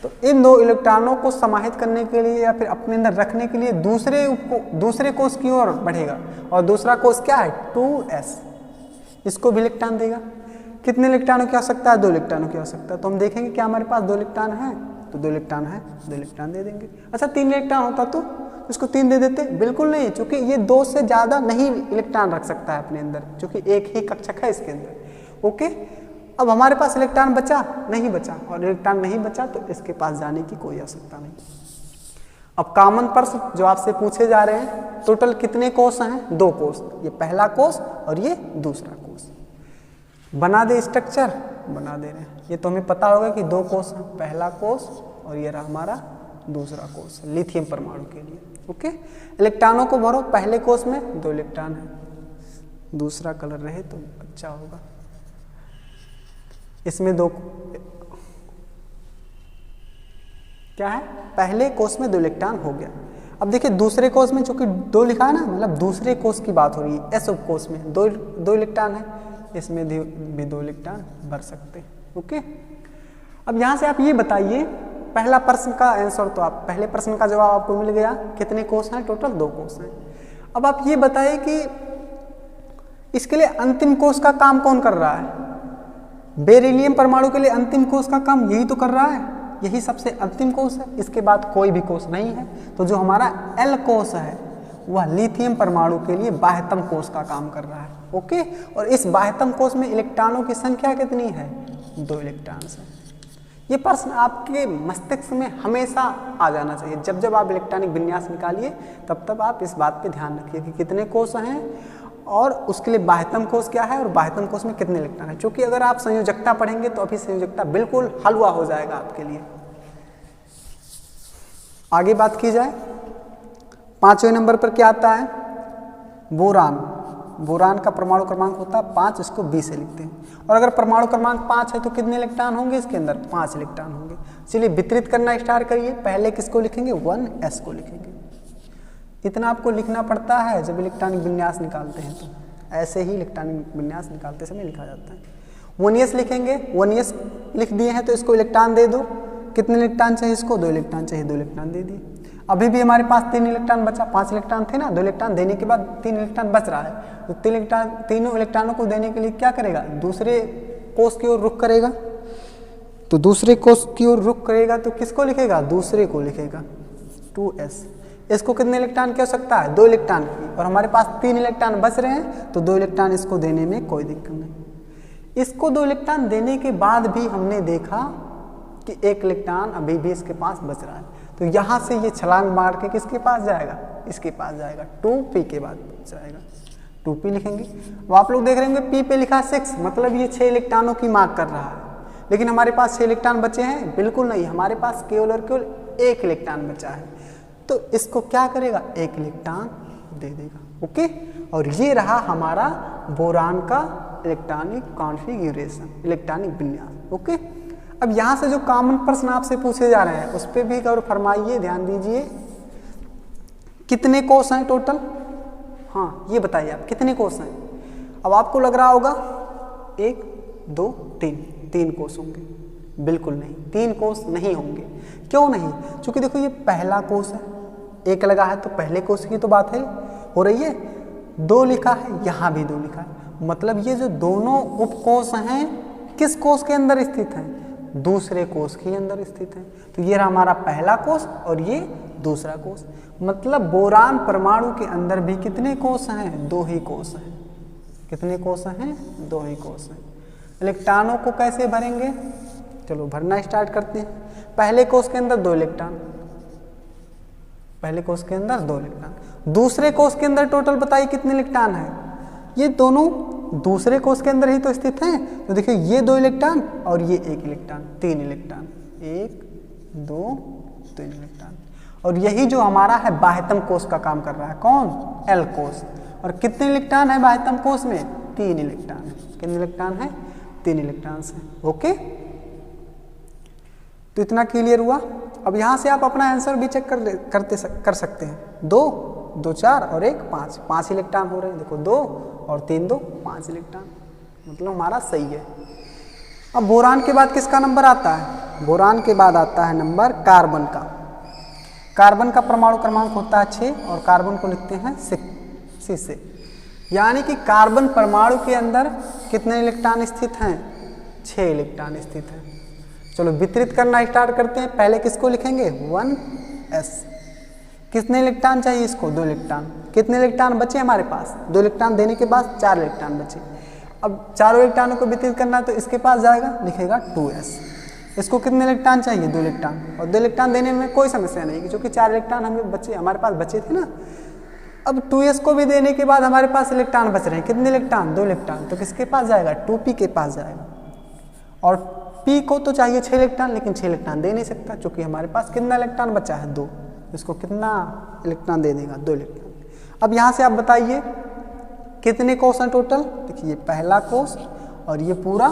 Speaker 1: तो इन 2 इलेक्ट्रॉनों को समाहित करने के लिए या फिर अपने अंदर रखने के लिए दूसरे कोष की ओर बढ़ेगा, और दूसरा कोष क्या है, 2s, इसको भी इलेक्ट्रॉन देगा। कितने इलेक्ट्रॉनों की आवश्यकता है, 2 इलेक्ट्रॉनों की आवश्यकता है, तो हम देखेंगे क्या हमारे पास 2 इलेक्ट्रॉन है, तो 2 इलेक्ट्रॉन है, 2 इलेक्ट्रॉन दे देंगे। अच्छा 3 इलेक्ट्रॉन होता तो इसको 3 दे देते, बिल्कुल नहीं, क्योंकि ये 2 से ज़्यादा नहीं इलेक्ट्रॉन रख सकता है अपने अंदर, क्योंकि एक ही कक्षक है इसके अंदर। ओके, अब हमारे पास इलेक्ट्रॉन बचा नहीं बचा, और इलेक्ट्रॉन नहीं बचा तो इसके पास जाने की कोई आवश्यकता नहीं। अब कॉमन प्रश्न जो आपसे पूछे जा रहे हैं, टोटल कितने कोष हैं, 2 कोष, ये पहला कोष और ये दूसरा कोष। बना दे स्ट्रक्चर, बना दे रहे हैं। ये तो हमें पता होगा कि 2 कोष हैं, पहला कोष और ये रहा हमारा दूसरा कोष लिथियम परमाणु के लिए। ओके, इलेक्ट्रॉनों को भरो, पहले कोष में 2 इलेक्ट्रॉन है, दूसरा कलर रहे तो अच्छा होगा, इसमें 2 क्या है, पहले कोष में 2 इलेक्ट्रॉन हो गया। अब देखिए दूसरे कोष में चूंकि 2 लिखा है ना, मतलब दूसरे कोष की बात हो रही है, s उपकोष में 2 इलेक्ट्रॉन है, इसमें भी 2 इलेक्ट्रॉन भर सकते हैं। ओके, अब यहाँ से आप ये बताइए, पहला प्रश्न का आंसर तो आप, पहले प्रश्न का जवाब आपको मिल गया, कितने कोष हैं, टोटल 2 कोष हैं। अब आप ये बताइए कि इसके लिए अंतिम कोष का काम कौन कर रहा है, बेरिलियम परमाणु के लिए अंतिम कोष का काम यही तो कर रहा है, यही सबसे अंतिम कोष है, इसके बाद कोई भी कोष नहीं है। तो जो हमारा L कोष है वह लिथियम परमाणु के लिए बाह्यतम कोष का काम कर रहा है। ओके, और इस बाह्यतम कोष में इलेक्ट्रॉनों की संख्या कितनी है, 2 इलेक्ट्रॉन है। ये प्रश्न आपके मस्तिष्क में हमेशा आ जाना चाहिए, जब जब आप इलेक्ट्रॉनिक विन्यास निकालिए तब तब आप इस बात पे ध्यान रखिए कि कितने कोष हैं और उसके लिए बाह्यतम कोष क्या है और बाह्यतम कोष में कितने इलेक्ट्रॉन है। क्योंकि अगर आप संयोजकता पढ़ेंगे तो अभी संयोजकता बिल्कुल हलवा हो जाएगा आपके लिए। आगे बात की जाए, 5वें नंबर पर क्या आता है, बोरान। बोरान का परमाणु क्रमांक होता है 5, इसको B से लिखते हैं। और अगर परमाणु क्रमांक 5 है तो कितने इलेक्ट्रॉन होंगे इसके अंदर, 5 इलेक्ट्रॉन होंगे। चलिए वितरित करना स्टार्ट करिए। पहले किसको लिखेंगे, 1s को लिखेंगे। इतना आपको लिखना पड़ता है जब इलेक्ट्रॉनिक विन्यास निकालते हैं, तो ऐसे ही इलेक्ट्रॉनिक विन्यास निकालते समय लिखा जाता है। 1s लिखेंगे, 1s लिख दिए हैं तो इसको इलेक्ट्रॉन दे दो। कितने इलेक्ट्रॉन चाहिए इसको, 2 इलेक्ट्रॉन चाहिए, 2 इलेक्ट्रॉन दे दिए। अभी भी हमारे पास 3 इलेक्ट्रॉन बचा, 5 इलेक्ट्रॉन थे ना, 2 इलेक्ट्रॉन देने के बाद 3 इलेक्ट्रॉन बच रहा है। तो तीनों इलेक्ट्रॉनों को देने के लिए क्या करेगा, दूसरे कोष की ओर रुख करेगा। तो दूसरे कोष की ओर रुख करेगा तो किसको लिखेगा, दूसरे को लिखेगा 2s। इसको कितने इलेक्ट्रॉन की आवश्यकता है, 2 इलेक्ट्रॉन की, और हमारे पास 3 इलेक्ट्रॉन बच रहे हैं तो 2 इलेक्ट्रॉन इसको देने में कोई दिक्कत नहीं। इसको 2 इलेक्ट्रॉन देने के बाद भी हमने देखा कि 1 इलेक्ट्रॉन अभी भी इसके पास बच रहा है, तो यहाँ से ये छलांग मार के किसके पास जाएगा, इसके पास जाएगा, 2p के बाद जाएगा, 2p लिखेंगे। अब आप लोग देख रहे होंगे p पे लिखा 6, मतलब ये 6 इलेक्ट्रॉनों की मांग कर रहा है, लेकिन हमारे पास 6 इलेक्ट्रॉन बचे हैं, बिल्कुल नहीं, हमारे पास केवल और केवल 1 इलेक्ट्रॉन बचा है। तो इसको क्या करेगा, 1 इलेक्ट्रॉन दे देगा। ओके, और ये रहा हमारा बोरान का इलेक्ट्रॉनिक कॉन्फ़िगरेशन, इलेक्ट्रॉनिक विन्यास। ओके, अब यहाँ से जो कॉमन प्रश्न आपसे पूछे जा रहे हैं उस पर भी गौर फरमाइए, ध्यान दीजिए। कितने कोष हैं टोटल, हाँ ये बताइए आप कितने कोष हैं। अब आपको लग रहा होगा 1 2 3 कोष होंगे, बिल्कुल नहीं, 3 कोष नहीं होंगे। क्यों नहीं, क्योंकि देखो ये पहला कोष है, 1 लगा है तो पहले कोष की तो बात है हो रही है, 2 लिखा है, यहाँ भी 2 लिखा है, मतलब ये जो दोनों उपकोष हैं किस कोष के अंदर स्थित हैं, दूसरे कोष के अंदर स्थित हैं। तो ये रहा हमारा पहला कोष और ये दूसरा कोष, मतलब बोरान परमाणु के अंदर भी कितने कोष हैं, 2 ही कोष हैं। कितने कोष हैं, 2 ही कोष हैं। इलेक्ट्रॉनों को कैसे भरेंगे, चलो भरना स्टार्ट करते हैं। पहले कोष के अंदर 2 इलेक्ट्रॉन, पहले कोष के अंदर 2 इलेक्ट्रॉन, दूसरे कोष के अंदर टोटल बताइए कितने इलेक्ट्रॉन है, ये दोनों दूसरे कोष के अंदर ही तो स्थित हैं। तो देखिए ये 2 इलेक्ट्रॉन और ये 1 इलेक्ट्रॉन, 3 इलेक्ट्रॉन, 1 2 3 इलेक्ट्रॉन। और यही जो हमारा है बाह्यतम कोष का काम कर रहा है, कौन, एल कोष। और कितने इलेक्ट्रॉन है बाह्यतम कोष में, 3 इलेक्ट्रॉन है। कितने इलेक्ट्रॉन है, 3 इलेक्ट्रॉन है। ओके, तो इतना क्लियर हुआ। अब यहाँ से आप अपना आंसर भी चेक कर सकते हैं। 2 2 4 और 1 5, 5 इलेक्ट्रॉन हो रहे हैं। देखो 2 और 3 2 5 इलेक्ट्रॉन, मतलब हमारा सही है। अब बोरान के बाद किसका नंबर आता है, बोरान के बाद आता है नंबर कार्बन का। कार्बन का परमाणु क्रमांक होता है 6 और कार्बन को लिखते हैं 6 से, यानी कि कार्बन परमाणु के अंदर कितने इलेक्ट्रॉन स्थित हैं, 6 इलेक्ट्रॉन स्थित हैं। चलो वितरित करना स्टार्ट करते हैं। पहले किसको लिखेंगे, 1s। कितने इलेक्ट्रॉन चाहिए इसको, 2 इलेक्ट्रॉन। कितने इलेक्ट्रॉन बचे हमारे पास, 2 इलेक्ट्रॉन देने के बाद 4 इलेक्ट्रॉन बचे। अब चारों इलेक्ट्रॉनों को वितरित करना तो इसके पास जाएगा, लिखेगा 2s। इसको कितने इलेक्ट्रॉन चाहिए, 2 इलेक्ट्रॉन, और 2 इलेक्ट्रॉन देने में कोई समस्या नहीं, क्योंकि 4 इलेक्ट्रॉन हमारे पास बचे थे ना। अब 2s को भी देने के बाद हमारे पास इलेक्ट्रॉन बच रहे हैं, कितने इलेक्ट्रॉन, 2 इलेक्ट्रॉन, तो किसके पास जाएगा, 2p के पास जाएगा। और p को तो चाहिए 6 इलेक्ट्रॉन, लेकिन 6 इलेक्ट्रॉन दे नहीं सकता, क्योंकि हमारे पास कितना इलेक्ट्रॉन बचा है, 2। इसको कितना इलेक्ट्रॉन दे देगा, 2 इलेक्ट्रॉन। अब यहाँ से आप बताइए कितने कोष हैं टोटल। देखिए ये पहला कोष और ये पूरा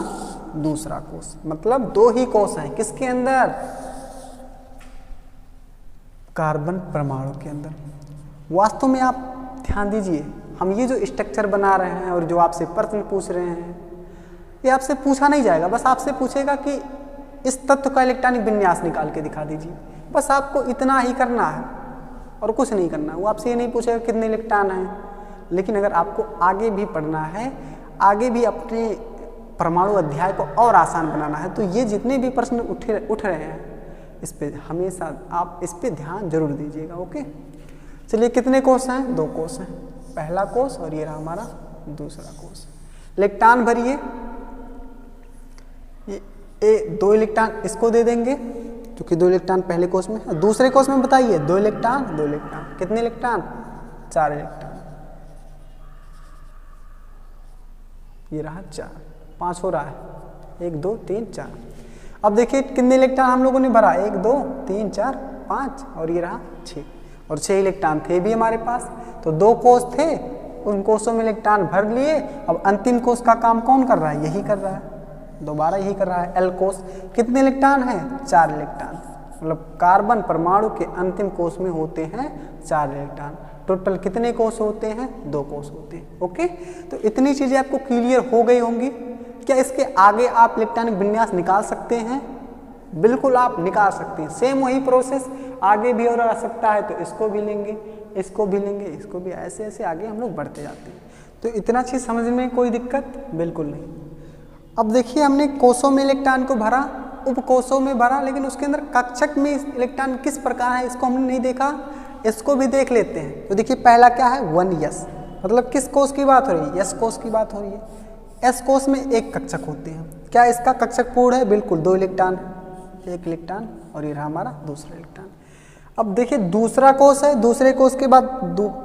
Speaker 1: दूसरा कोष, मतलब 2 ही कोष हैं किसके अंदर, कार्बन परमाणु के अंदर। वास्तव में आप ध्यान दीजिए, हम ये जो स्ट्रक्चर बना रहे हैं और जो आपसे प्रश्न पूछ रहे हैं, ये आपसे पूछा नहीं जाएगा, बस आपसे पूछेगा कि इस तत्व का इलेक्ट्रॉनिक विन्यास निकाल के दिखा दीजिए। बस आपको इतना ही करना है और कुछ नहीं करना। वो आपसे ये नहीं पूछेगा कितने इलेक्ट्रॉन हैं। लेकिन अगर आपको आगे भी पढ़ना है, आगे भी अपने परमाणु अध्याय को और आसान बनाना है, तो ये जितने भी प्रश्न उठ रहे हैं, इस पे हमेशा आप इस पे ध्यान जरूर दीजिएगा। ओके, चलिए कितने कोष हैं, 2 कोष हैं, पहला कोष और ये रहा हमारा दूसरा कोष। इलेक्ट्रॉन भरिए, ये 2 इलेक्ट्रॉन इसको दे देंगे, क्योंकि 2 इलेक्ट्रॉन पहले कोष में है। दूसरे कोष में बताइए 2 इलेक्ट्रॉन, 2 इलेक्ट्रॉन, कितने इलेक्ट्रॉन, 4 इलेक्ट्रॉन, ये रहा 4, 5 हो रहा है, 1 2 3 4। अब देखिए कितने इलेक्ट्रॉन हम लोगों ने भरा, 1 2 3 4 5, और ये रहा 6, और 6 इलेक्ट्रॉन थे भी हमारे पास। तो 2 कोष थे, उन कोषों में इलेक्ट्रॉन भर लिए। अब अंतिम कोष का काम कौन कर रहा है, यही कर रहा है, दोबारा यही कर रहा है, एल कोष। कितने इलेक्ट्रॉन हैं, 4 इलेक्ट्रॉन, मतलब कार्बन परमाणु के अंतिम कोष में होते हैं 4 इलेक्ट्रॉन। टोटल कितने कोष होते हैं, 2 कोष होते हैं। ओके, तो इतनी चीजें आपको क्लियर हो गई होंगी। क्या इसके आगे आप इलेक्ट्रॉनिक विन्यास निकाल सकते हैं, बिल्कुल आप निकाल सकते हैं। सेम वही प्रोसेस आगे भी और आ सकता है, तो इसको भी लेंगे, इसको भी लेंगे, इसको भी, ऐसे ऐसे आगे हम लोग बढ़ते जाते हैं। तो इतना चीज़ समझ में कोई दिक्कत बिल्कुल नहीं। अब देखिए हमने कोषों में इलेक्ट्रॉन को भरा, उपकोषों में भरा, लेकिन उसके अंदर कक्षक में इलेक्ट्रॉन किस प्रकार है इसको हमने नहीं देखा, इसको भी देख लेते हैं। तो देखिए पहला क्या है 1s, मतलब किस कोष की बात हो रही है, s कोष की बात हो रही है। s कोष में एक कक्षक होते हैं। क्या इसका कक्षक पूर्ण है? बिल्कुल, 2 इलेक्ट्रॉन, 1 इलेक्ट्रॉन और ये रहा हमारा दूसरा इलेक्ट्रॉन। अब देखिए दूसरा कोष है, दूसरे कोष के बाद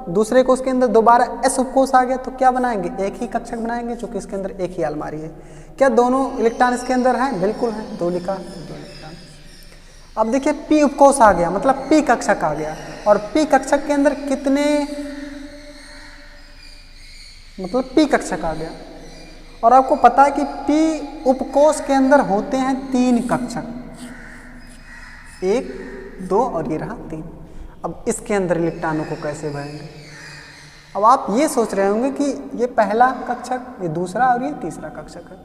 Speaker 1: दूसरे कोष के अंदर दोबारा s उपकोष आ गया, तो क्या बनाएंगे? एक ही कक्षक बनाएंगे, क्योंकि इसके अंदर एक ही अलमारी है। क्या दोनों इलेक्ट्रॉन इसके अंदर हैं? बिल्कुल है, 2 लिखा, 2 इलेक्ट्रॉन। अब देखिए p उपकोष आ गया, मतलब p कक्षक आ गया, और p कक्षक के अंदर कितने, मतलब p कक्षक आ गया। और आपको पता है कि p उपकोष के अंदर होते हैं 3 कक्षक, 1, 2 और ये रहा 3। अब इसके अंदर इलेक्ट्रॉनों को कैसे भरेंगे? अब आप ये सोच रहे होंगे कि ये पहला कक्षक, ये दूसरा और ये तीसरा कक्षक है।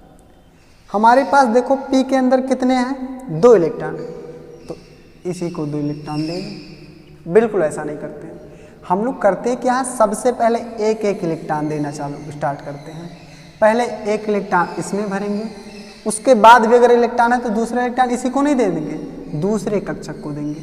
Speaker 1: हमारे पास देखो p के अंदर कितने हैं? 2 इलेक्ट्रॉन, तो इसी को 2 इलेक्ट्रॉन देंगे। बिल्कुल ऐसा नहीं करते हैं हम लोग, करते हैं कि यहाँ सबसे पहले एक एक इलेक्ट्रॉन देना स्टार्ट करते हैं। पहले 1 इलेक्ट्रॉन इसमें भरेंगे, उसके बाद भी अगर इलेक्ट्रॉन है तो दूसरा इलेक्ट्रॉन इसी को नहीं दे देंगे, दूसरे कक्षक को देंगे,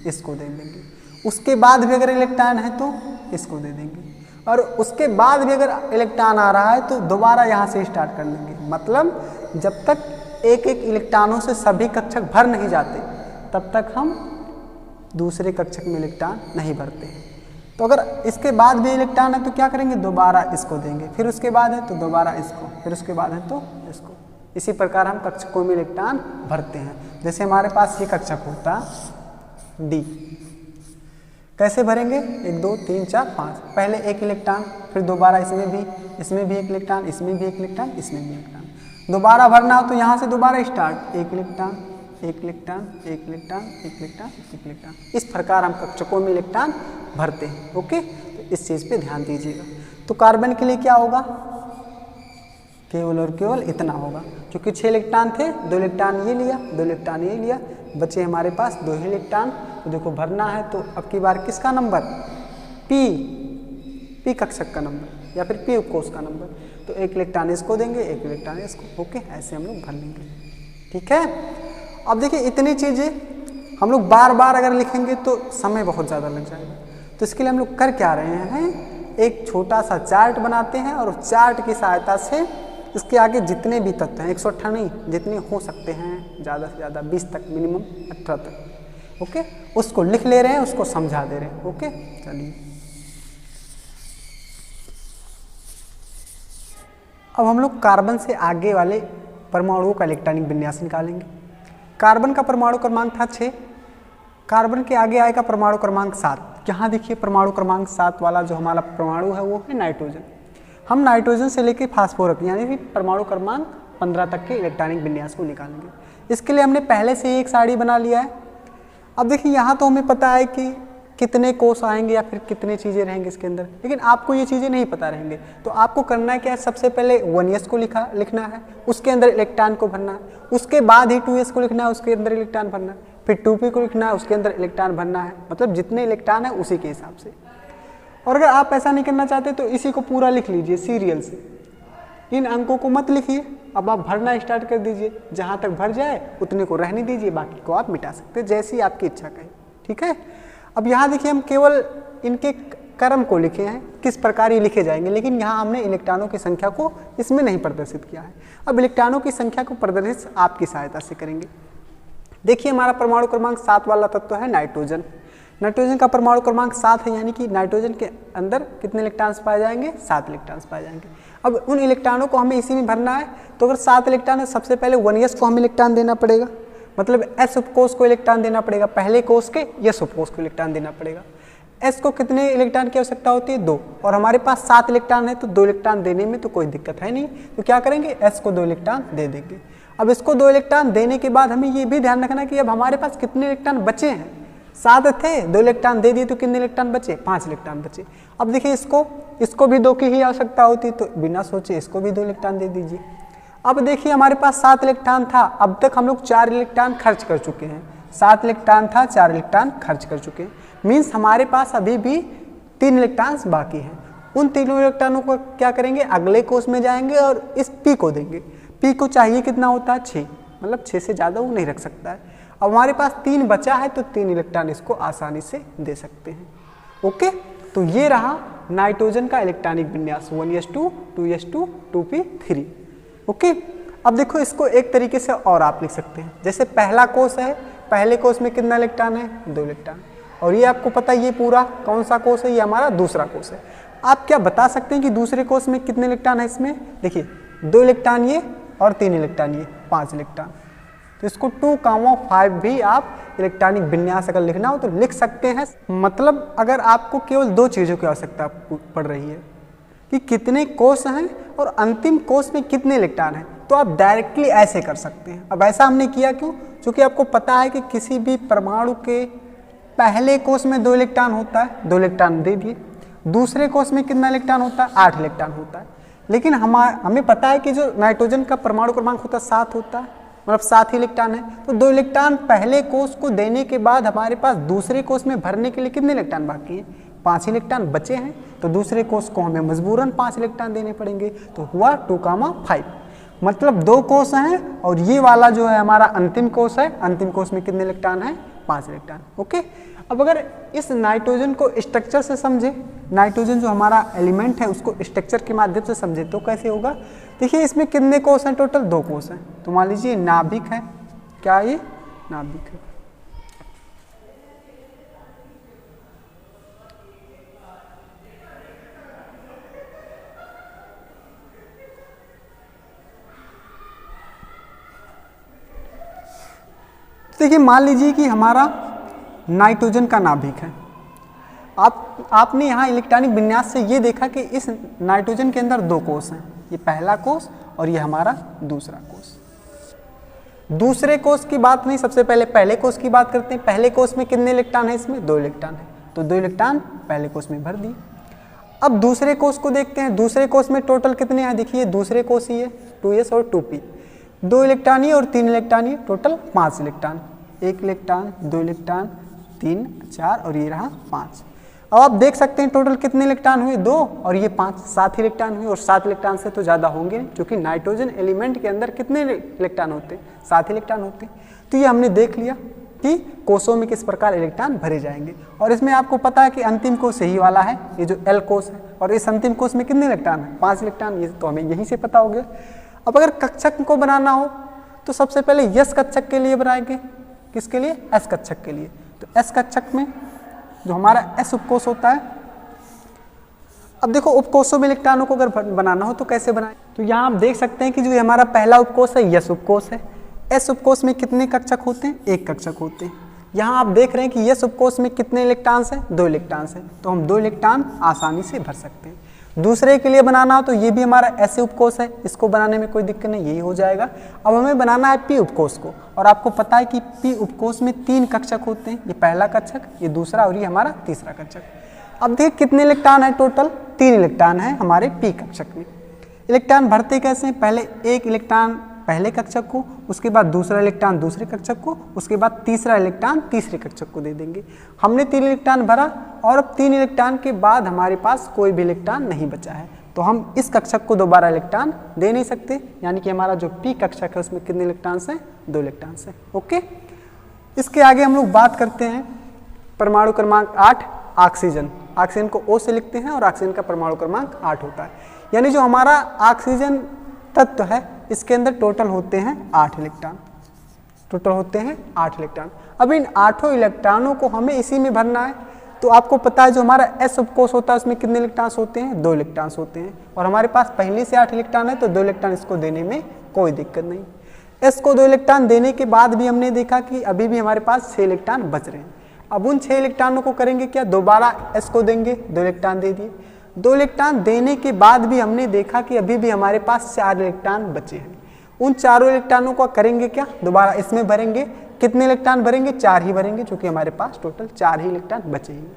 Speaker 1: इसको दे देंगे। उसके बाद भी अगर इलेक्ट्रॉन है तो इसको दे देंगे, और उसके बाद भी अगर इलेक्ट्रॉन आ रहा है तो दोबारा यहाँ से स्टार्ट कर लेंगे। मतलब जब तक एक एक इलेक्ट्रॉनों से सभी कक्षक भर नहीं जाते तब तक हम दूसरे कक्षक में इलेक्ट्रॉन नहीं भरते। तो अगर इसके बाद भी इलेक्ट्रॉन है तो क्या करेंगे? दोबारा इसको देंगे, फिर उसके बाद है तो दोबारा इसको, फिर उसके बाद है तो इसको। इसी प्रकार हम कक्षकों में इलेक्ट्रॉन भरते हैं। जैसे हमारे पास ये कक्षक होता डी, कैसे भरेंगे? 1 2 3 4 5, पहले 1 इलेक्ट्रॉन, फिर दोबारा इसमें भी 1 इलेक्ट्रॉन, इसमें भी 1 इलेक्ट्रॉन, इसमें भी 1 इलेक्ट्रॉन। दोबारा भरना हो तो यहाँ से दोबारा start, 1 electron, 1 electron, 1 electron, 1 electron, 1 electron. इस प्रकार हम कक्षकों में इलेक्ट्रॉन भरते हैं। ओके, तो इस चीज़ पे ध्यान दीजिएगा। तो कार्बन के लिए क्या होगा? केवल और केवल इतना होगा, क्योंकि 6 इलेक्ट्रॉन थे, 2 इलेक्ट्रॉन ये लिया, 2 इलेक्ट्रॉन ये लिया, बचे हमारे पास 2 ही इलेक्ट्रॉन। तो देखो भरना है तो अब की बार किसका नंबर? p कक्षक का नंबर या फिर p उपकोष का नंबर। तो 1 इलेक्ट्रॉन इसको देंगे, 1 इलेक्ट्रॉन इसको। ओके, ऐसे हम लोग भर लेंगे। ठीक है। अब देखिए इतनी चीज़ें हम लोग बार बार अगर लिखेंगे तो समय बहुत ज़्यादा लग जाएगा। तो इसके लिए हम लोग कर क्या रहे हैं? एक छोटा सा चार्ट बनाते हैं, और चार्ट की सहायता से इसके आगे जितने भी तत्व हैं, 118 नहीं, जितने हो सकते हैं ज़्यादा से ज़्यादा 20 तक, मिनिमम 18 तक, ओके, उसको लिख ले रहे हैं, उसको समझा दे रहे हैं। ओके, चलिए अब हम लोग कार्बन से आगे वाले परमाणुओं का इलेक्ट्रॉनिक विन्यास निकालेंगे। कार्बन का परमाणु क्रमांक था 6, कार्बन के आगे आएगा परमाणु क्रमांक 7। यहाँ देखिए परमाणु क्रमांक 7 वाला जो हमारा परमाणु है वो है नाइट्रोजन। हम नाइट्रोजन से लेकर फास्फोरस यानी कि परमाणु क्रमांक 15 तक के इलेक्ट्रॉनिक विन्यास को निकालेंगे। इसके लिए हमने पहले से ही एक सारणी बना लिया है। अब देखिए यहाँ तो हमें पता है कि कितने कोष आएंगे या फिर कितने चीज़ें रहेंगे इसके अंदर, लेकिन आपको ये चीज़ें नहीं पता रहेंगे। तो आपको करना है क्या है? सबसे पहले 1s को लिखना है, उसके अंदर इलेक्ट्रॉन को भरना है, उसके बाद ही 2s को लिखना है, उसके अंदर इलेक्ट्रॉन भरना है, फिर 2p को लिखना है, उसके अंदर इलेक्ट्रॉन भरना है। मतलब जितने इलेक्ट्रॉन है उसी के हिसाब से। और अगर आप ऐसा नहीं करना चाहते तो इसी को पूरा लिख लीजिए सीरियल से, इन अंकों को मत लिखिए। अब आप भरना स्टार्ट कर दीजिए, जहाँ तक भर जाए उतने को रहने दीजिए, बाकी को आप मिटा सकते हैं जैसी आपकी इच्छा कहे। ठीक है। अब यहाँ देखिए हम केवल इनके क्रम को लिखे हैं, किस प्रकार ये लिखे जाएंगे, लेकिन यहाँ हमने इलेक्ट्रॉनों की संख्या को इसमें नहीं प्रदर्शित किया है। अब इलेक्ट्रॉनों की संख्या को प्रदर्शित आपकी सहायता से करेंगे। देखिए हमारा परमाणु क्रमांक 7 वाला तत्व है नाइट्रोजन। नाइट्रोजन का परमाणु क्रमांक 7 है, यानी कि नाइट्रोजन के अंदर कितने इलेक्ट्रॉन्स पाए जाएंगे? 7 इलेक्ट्रॉन्स पाए जाएंगे। अब उन इलेक्ट्रॉनों को हमें इसी में भरना है। तो अगर 7 इलेक्ट्रॉन है, सबसे पहले 1s को हमें इलेक्ट्रॉन देना पड़ेगा, मतलब s उपकोष को इलेक्ट्रॉन देना पड़ेगा, पहले कोष के s उपकोष को इलेक्ट्रॉन देना पड़ेगा। s को कितने इलेक्ट्रॉन की आवश्यकता होती है? 2, और हमारे पास 7 इलेक्ट्रॉन है तो 2 इलेक्ट्रॉन देने में तो कोई दिक्कत है नहीं। तो क्या करेंगे? s को 2 इलेक्ट्रॉन दे देंगे। अब इसको 2 इलेक्ट्रॉन देने के बाद हमें ये भी ध्यान रखना कि अब हमारे पास कितने इलेक्ट्रॉन बचे हैं। 7 थे, 2 इलेक्ट्रॉन दे दिए तो कितने इलेक्ट्रॉन बचे? 5 इलेक्ट्रॉन बचे। अब देखिए इसको भी 2 की ही आवश्यकता होती है, तो बिना सोचे इसको भी 2 इलेक्ट्रॉन दे दीजिए। अब देखिए हमारे पास 7 इलेक्ट्रॉन था, अब तक हम लोग 4 इलेक्ट्रॉन खर्च कर चुके हैं। 7 इलेक्ट्रॉन था, 4 इलेक्ट्रॉन खर्च कर चुके हैं, मीन्स हमारे पास अभी भी 3 इलेक्ट्रॉन्स बाकी हैं। उन तीनों इलेक्ट्रॉनों को क्या करेंगे, अगले कोष में जाएंगे और इस पी को देंगे। पी को चाहिए कितना होता है, 6, मतलब 6 से ज़्यादा वो नहीं रख सकता है। अब हमारे पास 3 बचा है तो 3 इलेक्ट्रॉन इसको आसानी से दे सकते हैं। ओके, तो ये रहा नाइट्रोजन का इलेक्ट्रॉनिक विन्यास 1s2 2s2 2p3। ओके, अब देखो इसको एक तरीके से और आप लिख सकते हैं, जैसे पहला कोष है, पहले कोष में कितना इलेक्ट्रॉन है, 2 इलेक्ट्रॉन, और ये आपको पता है ये पूरा कौन सा कोष है, ये हमारा दूसरा कोष है। आप क्या बता सकते हैं कि दूसरे कोष में कितने इलेक्ट्रॉन है, इसमें देखिए 2 इलेक्ट्रॉन ये और 3 इलेक्ट्रॉन ये, 5 इलेक्ट्रॉन। तो इसको 2,5 भी आप इलेक्ट्रॉनिक विन्यास अगर लिखना हो तो लिख सकते हैं। मतलब अगर आपको केवल 2 चीज़ों की आवश्यकता पड़ रही है कि कितने कोष हैं और अंतिम कोष में कितने इलेक्ट्रॉन हैं, तो आप डायरेक्टली ऐसे कर सकते हैं। अब ऐसा हमने किया क्यों, क्योंकि आपको पता है कि किसी भी परमाणु के पहले कोष में 2 इलेक्ट्रॉन होता है, 2 इलेक्ट्रॉन दे दिए। दूसरे कोष में कितना इलेक्ट्रॉन होता है, 8 इलेक्ट्रॉन होता है। लेकिन हमें पता है कि जो नाइट्रोजन का परमाणु क्रमांक होता है 7 होता है, मतलब 7 ही इलेक्ट्रॉन है। तो 2 इलेक्ट्रॉन पहले कोष को देने के बाद हमारे पास दूसरे कोष में भरने के लिए कितने इलेक्ट्रॉन बाकी हैं, 5 इलेक्ट्रॉन बचे हैं। तो दूसरे कोष को हमें मजबूरन 5 इलेक्ट्रॉन देने पड़ेंगे, तो हुआ 2,5। मतलब 2 कोष हैं और ये वाला जो है हमारा अंतिम कोष है, अंतिम कोष में कितने इलेक्ट्रॉन है, 5 इलेक्ट्रॉन। ओके, अब अगर इस नाइट्रोजन को स्ट्रक्चर से समझे, नाइट्रोजन जो हमारा एलिमेंट है उसको स्ट्रक्चर के माध्यम से समझे तो कैसे होगा। देखिए इसमें कितने कोष हैं, टोटल 2 कोष हैं। तो मान लीजिए नाभिक है, क्या ये नाभिक है। देखिए मान लीजिए कि हमारा नाइट्रोजन का नाभिक है। आपने यहाँ इलेक्ट्रॉनिक विन्यास से ये देखा कि इस नाइट्रोजन के अंदर 2 कोष हैं, ये पहला कोष और ये हमारा दूसरा कोष। दूसरे कोष की बात नहीं, सबसे पहले पहले कोष की बात करते हैं। पहले कोष में कितने इलेक्ट्रॉन है, इसमें 2 इलेक्ट्रॉन है, तो 2 इलेक्ट्रॉन पहले कोष में भर दिए। अब दूसरे कोष को देखते हैं, दूसरे कोष में टोटल कितने हैं, देखिए दूसरे कोष ही है 2s और 2p, 2 इलेक्ट्रॉन ये और 3 इलेक्ट्रॉन ये, टोटल 5 इलेक्ट्रॉन, 1 इलेक्ट्रॉन 2 इलेक्ट्रॉन 3 4 और ये रहा 5। अब आप देख सकते हैं टोटल कितने इलेक्ट्रॉन हुए, 2 और ये 5, 7 इलेक्ट्रॉन हुए। और 7 इलेक्ट्रॉन से तो ज़्यादा होंगे नहीं, क्योंकि नाइट्रोजन एलिमेंट के अंदर कितने इलेक्ट्रॉन होते हैं, 7 इलेक्ट्रॉन होते हैं। तो ये हमने देख लिया कि कोषों में किस प्रकार इलेक्ट्रॉन भरे जाएंगे। और इसमें आपको पता है कि अंतिम कोष यही वाला है, ये जो L कोष है, और इस अंतिम कोष में कितने इलेक्ट्रॉन है, 5 इलेक्ट्रॉन। ये तो हमें यहीं से पता हो गया। अब अगर कक्षक को बनाना हो तो सबसे पहले S कक्षक के लिए बनाएंगे, किसके लिए, S कक्षक के लिए। तो S कक्षक में जो हमारा S उपकोष होता है, अब देखो उपकोषों में इलेक्ट्रॉनों को अगर बनाना हो तो कैसे बनाएं, तो यहाँ आप देख सकते हैं कि जो हमारा पहला उपकोष है S उपकोष है। S उपकोष में कितने कक्षक होते हैं, 1 कक्षक होते हैं। यहाँ आप देख रहे हैं कि S उपकोष में कितने इलेक्ट्रॉन्स हैं, 2 इलेक्ट्रॉन्स हैं, तो हम 2 इलेक्ट्रॉन आसानी से भर सकते हैं। दूसरे के लिए बनाना हो तो ये भी हमारा S उपकोष है, इसको बनाने में कोई दिक्कत नहीं, यही हो जाएगा। अब हमें बनाना है P उपकोष को, और आपको पता है कि P उपकोष में 3 कक्षक होते हैं, ये पहला कक्षक, ये दूसरा और ये हमारा तीसरा कक्षक। अब देखिए कितने इलेक्ट्रॉन है, टोटल 3 इलेक्ट्रॉन है हमारे P कक्षक में। इलेक्ट्रॉन भरते कैसे हैं, पहले 1 इलेक्ट्रॉन पहले कक्षक को, उसके बाद दूसरा इलेक्ट्रॉन दूसरे कक्षक को, उसके बाद तीसरा इलेक्ट्रॉन तीसरे कक्षक को दे देंगे। हमने 3 इलेक्ट्रॉन भरा और अब 3 इलेक्ट्रॉन के बाद हमारे पास कोई भी इलेक्ट्रॉन नहीं बचा है, तो हम इस कक्षक को दोबारा इलेक्ट्रॉन दे नहीं सकते। यानी कि हमारा जो P कक्षक है उसमें कितने इलेक्ट्रॉन्स हैं, 2 इलेक्ट्रॉन्स हैं। ओके, इसके आगे हम लोग बात करते हैं परमाणु क्रमांक 8 ऑक्सीजन। ऑक्सीजन को O से लिखते हैं और ऑक्सीजन का परमाणु क्रमांक 8 होता है। यानी जो हमारा ऑक्सीजन तत्व है इसके अंदर टोटल होते हैं 8 इलेक्ट्रॉन, टोटल होते हैं 8 इलेक्ट्रॉन। अब इन 8 इलेक्ट्रॉनों को हमें इसी में भरना है। तो आपको पता है जो हमारा S उपकोष होता है उसमें कितने इलेक्ट्रॉन्स होते हैं, 2 इलेक्ट्रॉन्स होते हैं, और हमारे पास पहले से 8 इलेक्ट्रॉन है, तो 2 इलेक्ट्रॉन इसको देने में कोई दिक्कत नहीं। S को 2 इलेक्ट्रॉन देने के बाद भी हमने देखा कि अभी भी हमारे पास 6 इलेक्ट्रॉन बच रहे हैं। अब उन 6 इलेक्ट्रॉनों को करेंगे क्या, दोबारा S को देंगे, 2 इलेक्ट्रॉन दे दिए। 2 इलेक्ट्रॉन देने के बाद भी हमने देखा कि अभी भी हमारे पास 4 इलेक्ट्रॉन बचे हैं। उन चारों इलेक्ट्रॉनों को करेंगे क्या, दोबारा इसमें भरेंगे। कितने इलेक्ट्रॉन भरेंगे, 4 ही भरेंगे, क्योंकि हमारे पास टोटल 4 ही इलेक्ट्रॉन बचे हैं।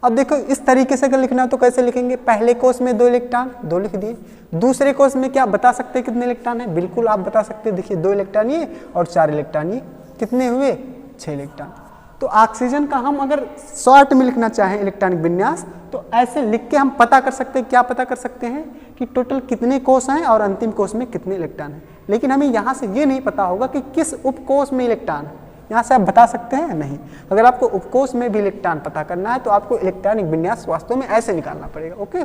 Speaker 1: अब देखो इस तरीके से अगर लिखना है तो कैसे लिखेंगे, पहले कोष में 2 इलेक्ट्रॉन, 2 लिख दिए। दूसरे कोष में क्या बता सकते हैं कितने इलेक्ट्रॉन है, बिल्कुल आप बता सकते हैं, देखिए 2 इलेक्ट्रॉन ये और 4 इलेक्ट्रॉन ये, कितने हुए 6 इलेक्ट्रॉन। तो ऑक्सीजन का हम अगर शॉर्ट में लिखना चाहें इलेक्ट्रॉनिक विन्यास तो ऐसे लिख के हम पता कर सकते हैं, क्या पता कर सकते हैं कि टोटल कितने कोष हैं और अंतिम कोष में कितने इलेक्ट्रॉन हैं। लेकिन हमें यहाँ से ये नहीं पता होगा कि किस उपकोष में इलेक्ट्रॉन है, यहाँ से आप बता सकते हैं नहीं। अगर आपको उपकोष में भी इलेक्ट्रॉन पता करना है तो आपको इलेक्ट्रॉनिक विन्यास वास्तव में ऐसे निकालना पड़ेगा। ओके,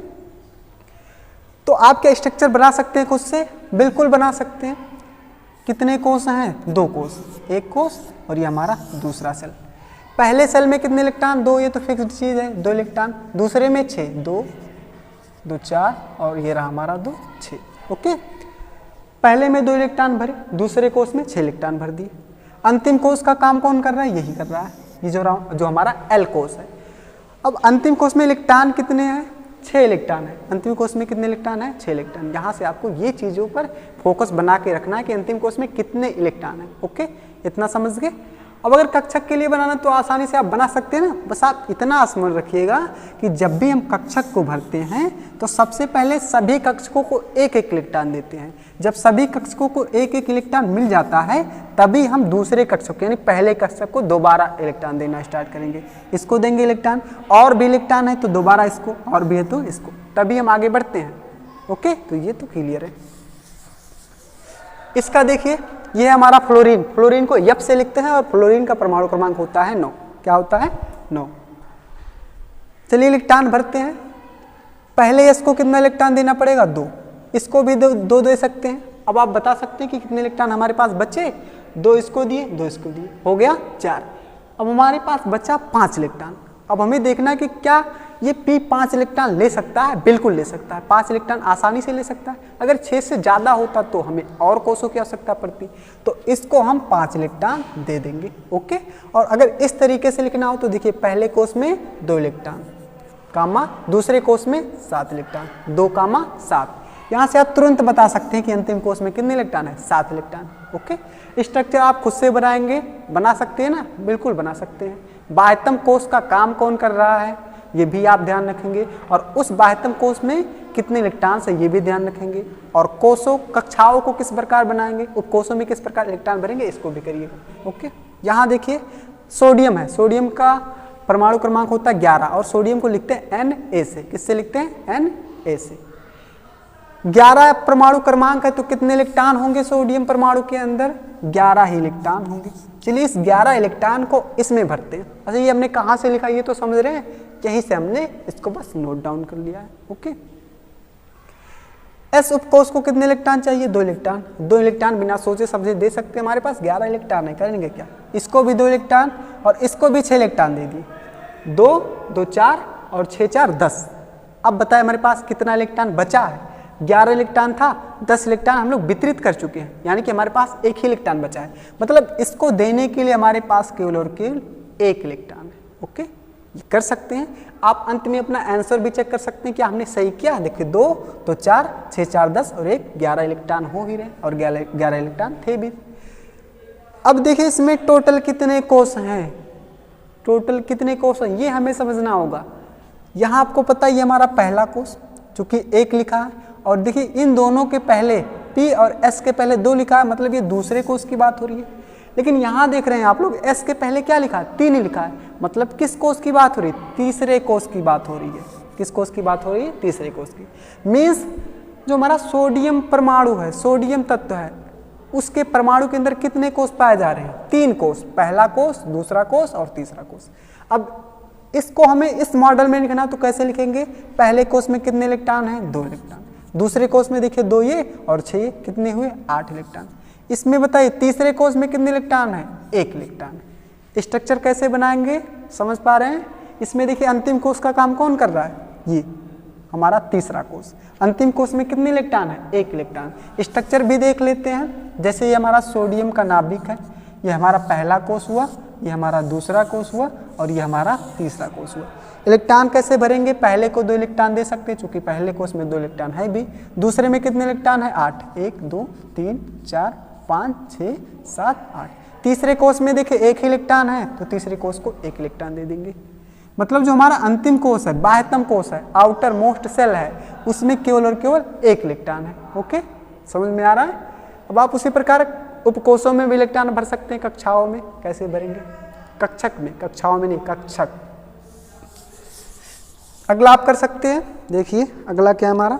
Speaker 1: तो आप क्या स्ट्रक्चर बना सकते हैं खुद से, बिल्कुल बना सकते हैं। कितने कोष हैं, 2 कोष, एक कोष और ये हमारा दूसरा सेल। पहले सेल में कितने इलेक्ट्रॉन, 2, ये तो फिक्स्ड चीज है, 2 इलेक्ट्रॉन। दूसरे में 6, 2 2 4 और ये रहा हमारा 2 6। ओके, पहले में 2 इलेक्ट्रॉन भरे, दूसरे कोष में 6 इलेक्ट्रॉन भर दिए। अंतिम कोष का काम कौन कर रहा है, यही कर रहा है, ये जो हमारा एल कोष है। अब अंतिम कोष में इलेक्ट्रॉन कितने हैं, 6 इलेक्ट्रॉन है। अंतिम कोष में कितने इलेक्ट्रॉन है, 6 इलेक्ट्रॉन। यहाँ से आपको ये चीज़ों पर फोकस बना के रखना है कि अंतिम कोष में कितने इलेक्ट्रॉन है। ओके, इतना समझ गए। अब अगर कक्षक के लिए बनाना तो आसानी से आप बना सकते हैं ना, बस आप इतना स्मरण रखिएगा कि जब भी हम कक्षक को भरते हैं तो सबसे पहले सभी कक्षकों को एक एक इलेक्ट्रॉन देते हैं। जब सभी कक्षकों को एक एक इलेक्ट्रॉन मिल जाता है तभी हम दूसरे कक्षक यानी पहले कक्षक को दोबारा इलेक्ट्रॉन देना स्टार्ट करेंगे। इसको देंगे इलेक्ट्रॉन, और भी इलेक्ट्रॉन है तो दोबारा इसको, और भी है तो इसको, तभी हम आगे बढ़ते हैं। ओके, तो ये तो क्लियर है। इसका देखिए, ये है हमारा फ्लोरीन। फ्लोरीन को यप से लिखते हैं और फ्लोरीन का परमाणु क्रमांक होता है 9। क्या होता है, 9। चलिए इलेक्ट्रॉन भरते हैं। पहले इसको कितना इलेक्ट्रॉन देना पड़ेगा, 2। इसको भी 2 दे सकते हैं। अब आप बता सकते हैं कि कितने इलेक्ट्रॉन हमारे पास बचे, 2 इसको दिए, 2 इसको दिए, हो गया 4। अब हमारे पास बचा 5 इलेक्ट्रॉन। अब हमें देखना है कि क्या ये P 5 इलेक्ट्रॉन ले सकता है, बिल्कुल ले सकता है। 5 इलेक्ट्रॉन आसानी से ले सकता है। अगर 6 से ज़्यादा होता तो हमें और कोषों की आवश्यकता पड़ती, तो इसको हम 5 इलेक्ट्रॉन दे देंगे। ओके, और अगर इस तरीके से लिखना हो तो देखिए पहले कोष में 2 इलेक्ट्रॉन कामा, दूसरे कोष में 7 इलेक्ट्रॉन, 2 कामा 7। यहाँ से आप तुरंत बता सकते हैं कि अंतिम कोष में कितने इलेक्ट्रॉन है, 7 इलेक्ट्रॉन। ओके, स्ट्रक्चर आप खुद से बनाएंगे, बना सकते हैं ना, बिल्कुल बना सकते हैं। बाह्यतम कोष का काम कौन कर रहा है ये भी आप ध्यान रखेंगे, और उस बाह्यतम कोष में कितने इलेक्ट्रॉन है ये भी ध्यान रखेंगे, और कोषों कक्षाओं को किस प्रकार बनाएंगे, उपकोषों में किस प्रकार इलेक्ट्रॉन भरेंगे, इसको भी करिएगा। ओके, यहाँ देखिए सोडियम है, सोडियम का परमाणु क्रमांक होता है 11 और सोडियम को लिखते हैं Na से। किससे लिखते हैं, Na से। 11 परमाणु क्रमांक है तो कितने इलेक्ट्रॉन होंगे सोडियम परमाणु के अंदर, 11 ही इलेक्ट्रॉन होंगे। चलिए इस 11 इलेक्ट्रॉन को इसमें भरते हैं। अच्छा ये हमने कहाँ से लिखा ये तो समझ रहे हैं, यहीं से हमने इसको बस नोट डाउन कर लिया है। ओके, एस उपकोष को कितने इलेक्ट्रॉन चाहिए, 2 इलेक्ट्रॉन। 2 इलेक्ट्रॉन बिना सोचे समझे दे सकते हैं, हमारे पास 11 इलेक्ट्रॉन है, करेंगे क्या, इसको भी 2 इलेक्ट्रॉन और इसको भी 6 इलेक्ट्रॉन दे दिए। 2 2 4 और 6 4 10। अब बताए हमारे पास कितना इलेक्ट्रॉन बचा है, 11 इलेक्ट्रॉन था, 10 इलेक्ट्रॉन हम लोग वितरित कर चुके हैं, यानी कि हमारे पास 1 ही इलेक्ट्रॉन बचा है। मतलब इसको देने के लिए हमारे पास केवल और केवल 1 इलेक्ट्रॉन है। ओके, कर सकते हैं आप। अंत में अपना आंसर भी चेक कर सकते हैं कि हमने सही किया। देखिए 2 तो 4, 6 4 10 और 1 11 इलेक्ट्रॉन हो ही रहे और 11 इलेक्ट्रॉन थे भी। अब देखिए इसमें टोटल कितने कोष हैं, टोटल कितने कोष हैं ये हमें समझना होगा। यहाँ आपको पता है ये हमारा पहला कोष चूंकि 1 लिखा है, और देखिए इन दोनों के पहले P और S के पहले 2 लिखा है, मतलब ये दूसरे कोष की बात हो रही है। लेकिन यहाँ देख रहे हैं आप लोग S के पहले क्या लिखा है, 3 ही लिखा है, मतलब किस कोष की बात हो रही है, तीसरे कोष की बात हो रही है। किस कोष की बात हो रही है, तीसरे कोष की। मीन्स जो हमारा सोडियम परमाणु है, सोडियम तत्व है, उसके परमाणु के अंदर कितने कोष पाए जा रहे हैं, 3 कोष, पहला कोष, दूसरा कोष और तीसरा कोष। अब इसको हमें इस मॉडल में लिखना तो कैसे लिखेंगे, पहले कोष में कितने इलेक्ट्रॉन हैं, 2 इलेक्ट्रॉन, दूसरे कोष में देखिए 2 ये और 6 ये, कितने हुए 8 इलेक्ट्रॉन। इसमें बताइए तीसरे कोष में कितने इलेक्ट्रॉन है, 1 इलेक्ट्रॉन। स्ट्रक्चर कैसे बनाएंगे समझ पा रहे हैं। इसमें देखिए अंतिम कोष का काम कौन कर रहा है, ये हमारा तीसरा कोष। अंतिम कोष में कितने इलेक्ट्रॉन है, 1 इलेक्ट्रॉन। स्ट्रक्चर भी देख लेते हैं। जैसे ये हमारा सोडियम का नाभिक है, ये हमारा पहला कोष हुआ, ये हमारा दूसरा कोष हुआ और ये हमारा तीसरा कोष हुआ। इलेक्ट्रॉन कैसे भरेंगे, पहले को 2 इलेक्ट्रॉन दे सकते हैं चूंकि पहले कोष में 2 इलेक्ट्रॉन है भी। दूसरे में कितने इलेक्ट्रॉन है, 8, 1 2 3 4 5 6 7 8। तीसरे कोष में देखिए 1 इलेक्ट्रॉन है तो तीसरे कोष को 1 इलेक्ट्रॉन दे देंगे। मतलब जो हमारा अंतिम कोश है, बाह्यतम कोश है, आउटर मोस्ट सेल है, उसमें केवल और केवल एक इलेक्ट्रॉन है। ओके, समझ में आ रहा है। अब आप उसी प्रकार उपकोशों में भी इलेक्ट्रॉन भर सकते हैं। कक्षाओं में कैसे भरेंगे? कक्षक में, कक्षाओं में नहीं, कक्षक। अगला आप कर सकते हैं, देखिए अगला क्या है हमारा,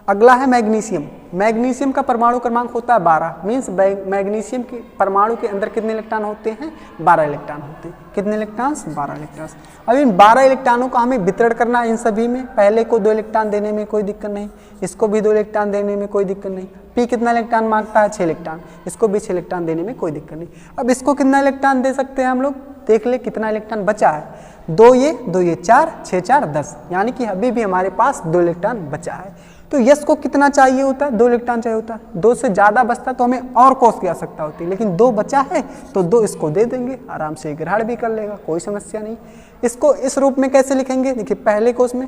Speaker 1: अगला है मैग्नीशियम। मैग्नीशियम का परमाणु क्रमांक होता है 12। मीन्स मैग्नीशियम के परमाणु के अंदर कितने इलेक्ट्रॉन होते हैं? 12 इलेक्ट्रॉन होते हैं। कितने इलेक्ट्रॉन्स? 12 इलेक्ट्रॉन्स। अब इन 12 इलेक्ट्रॉनों का हमें वितरण करना है इन सभी में। पहले को 2 इलेक्ट्रॉन देने में कोई दिक्कत नहीं, इसको भी 2 इलेक्ट्रॉन देने में कोई दिक्कत नहीं। पी कितना इलेक्ट्रॉन मांगता है? 6 इलेक्ट्रॉन, इसको भी 6 इलेक्ट्रॉन देने में कोई दिक्कत नहीं। अब इसको कितना इलेक्ट्रॉन दे सकते हैं हम लोग? देख ले कितना इलेक्ट्रॉन बचा है। 2 ये 4, 6 4 10, यानी कि अभी भी हमारे पास 2 इलेक्ट्रॉन बचा है। तो यस को कितना चाहिए होता है? 2 इलेक्ट्रॉन चाहिए होता है। 2 से ज़्यादा बचता तो हमें और कोश की आवश्यकता होती है, लेकिन 2 बचा है तो 2 इसको दे देंगे, आराम से ग्रहण भी कर लेगा, कोई समस्या नहीं। इसको इस रूप में कैसे लिखेंगे? देखिए पहले कोश में,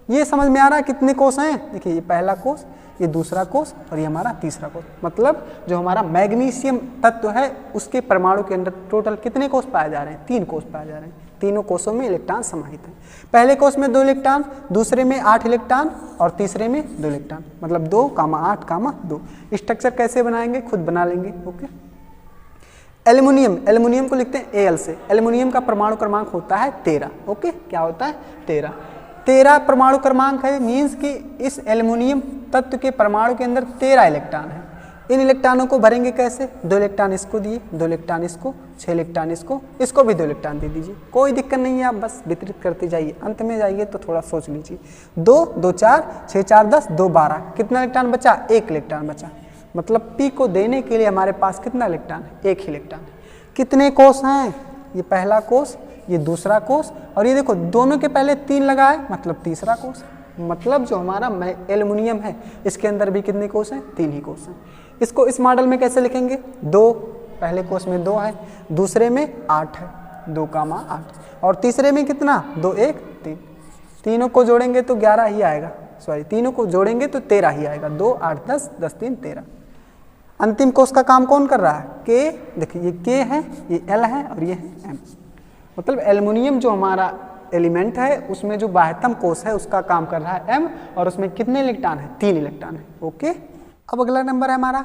Speaker 1: ये समझ में आ रहा है कितने कोश हैं? देखिए ये पहला कोश, ये दूसरा कोश और ये हमारा तीसरा कोश। मतलब जो हमारा मैग्नीशियम तत्व है उसके परमाणु के अंदर टोटल कितने कोश पाए जा रहे हैं? 3 कोश पाए जा रहे हैं। तीनों कोशों में इलेक्ट्रॉन समाहित है। पहले कोश में 2 इलेक्ट्रॉन, दूसरे में 8 इलेक्ट्रॉन और तीसरे में 2 इलेक्ट्रॉन, मतलब 2, 8, 2। स्ट्रक्चर कैसे बनाएंगे? खुद बना लेंगे। ओके, एल्युमिनियम, एल्युमिनियम को लिखते हैं Al से। एल्युमिनियम का परमाणु क्रमांक होता है 13। ओके, क्या होता है? 13 परमाणु क्रमांक है। मीन्स कि इस एल्युमिनियम तत्व के परमाणु के अंदर 13 इलेक्ट्रॉन है। इन इलेक्ट्रॉनों को भरेंगे कैसे? 2 इलेक्ट्रॉन इसको दिए, 2 इलेक्ट्रॉन इसको, 6 इलेक्ट्रॉन इसको भी 2 इलेक्ट्रॉन दे दीजिए, कोई दिक्कत नहीं है। आप बस वितरित करते जाइए, अंत में जाइए तो थोड़ा सोच लीजिए। 2 2 4 6 4 10 2 12, कितना इलेक्ट्रॉन बचा? 1 इलेक्ट्रॉन बचा। मतलब पी को देने के लिए हमारे पास कितना इलेक्ट्रॉन है? 1 ही इलेक्ट्रॉन। कितने कोश हैं? ये पहला कोश, ये दूसरा कोश, और ये देखो दोनों के पहले 3 लगा है, मतलब तीसरा कोश। मतलब जो हमारा एल्युमिनियम है इसके अंदर भी कितने कोश हैं? 3 ही कोश हैं। इसको इस मॉडल में कैसे लिखेंगे? 2, पहले कोश में 2 है, दूसरे में 8 है, 2, 8, और तीसरे में कितना? 2 1 3। तीनों को जोड़ेंगे तो 11 ही आएगा, सॉरी तीनों को जोड़ेंगे तो 13 ही आएगा। 2 8 10 10 3 13। अंतिम कोश का काम कौन कर रहा है? के। देखिए ये के है, ये एल है और ये है एम। मतलब एल्युमिनियम जो हमारा एलिमेंट है उसमें जो बाह्यतम कोश है उसका काम कर रहा है एम, और उसमें कितने इलेक्ट्रॉन है? 3 इलेक्ट्रॉन है। ओके, अब अगला नंबर है हमारा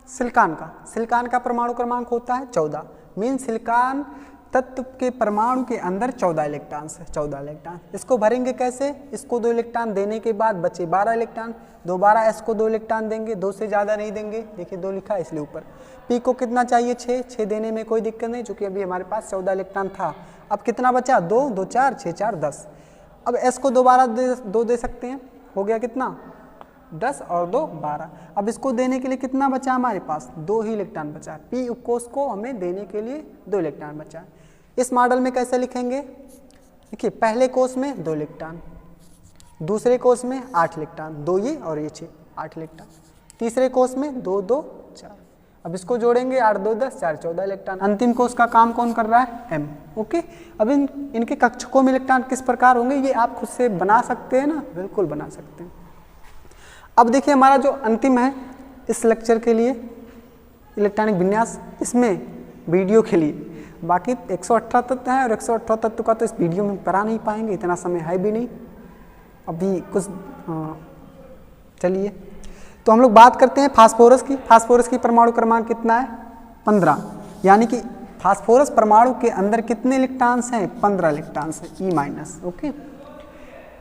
Speaker 1: सिलिकॉन का। सिलिकॉन का परमाणु क्रमांक होता है 14। मीन सिलिकॉन तत्व के परमाणु के अंदर 14 इलेक्ट्रॉन है, 14 इलेक्ट्रॉन। इसको भरेंगे कैसे? इसको 2 इलेक्ट्रॉन देने के बाद बचे 12 इलेक्ट्रॉन, दोबारा एस को 2 इलेक्ट्रॉन देंगे, 2 से ज़्यादा नहीं देंगे। देखिए 2 लिखा है इसलिए ऊपर। पी को कितना चाहिए? 6 देने में कोई दिक्कत नहीं, चूँकि अभी हमारे पास 14 इलेक्ट्रॉन था। अब कितना बचा? 2 2 4 6 4 10। अब एस को दोबारा 2 दे सकते हैं, हो गया कितना? 10 और 2 12। अब इसको देने के लिए कितना बचा हमारे पास? 2 ही इलेक्ट्रॉन बचा है। पी उपकोश को हमें देने के लिए 2 इलेक्ट्रॉन बचा है। इस मॉडल में कैसे लिखेंगे? देखिए पहले कोश में 2 इलेक्ट्रॉन, दूसरे कोश में 8 इलेक्ट्रॉन, 2 ये और ये 6, 8 इलेक्ट्रॉन। तीसरे कोश में 2 2 4। अब इसको जोड़ेंगे 8 2 10 4 14 इलेक्ट्रॉन। अंतिम कोश का काम कौन कर रहा है? एम। ओके, अब इनके कक्षकों में इलेक्ट्रॉन किस प्रकार होंगे ये आप खुद से बना सकते हैं ना? बिल्कुल बना सकते हैं। अब देखिए हमारा जो अंतिम है इस लेक्चर के लिए इलेक्ट्रॉनिक विन्यास, इसमें वीडियो के लिए बाकी 118 तत्व हैं और 118 तत्व का तो इस वीडियो में करा नहीं पाएंगे, इतना समय है भी नहीं अभी कुछ। चलिए तो हम लोग बात करते हैं फास्फोरस की। फास्फोरस की परमाणु क्रमांक कितना है? 15। यानी कि फास्फोरस परमाणु के अंदर कितने इलेक्ट्रॉन्स हैं? 15 इलेक्ट्रॉन्स हैं, E-। ओके,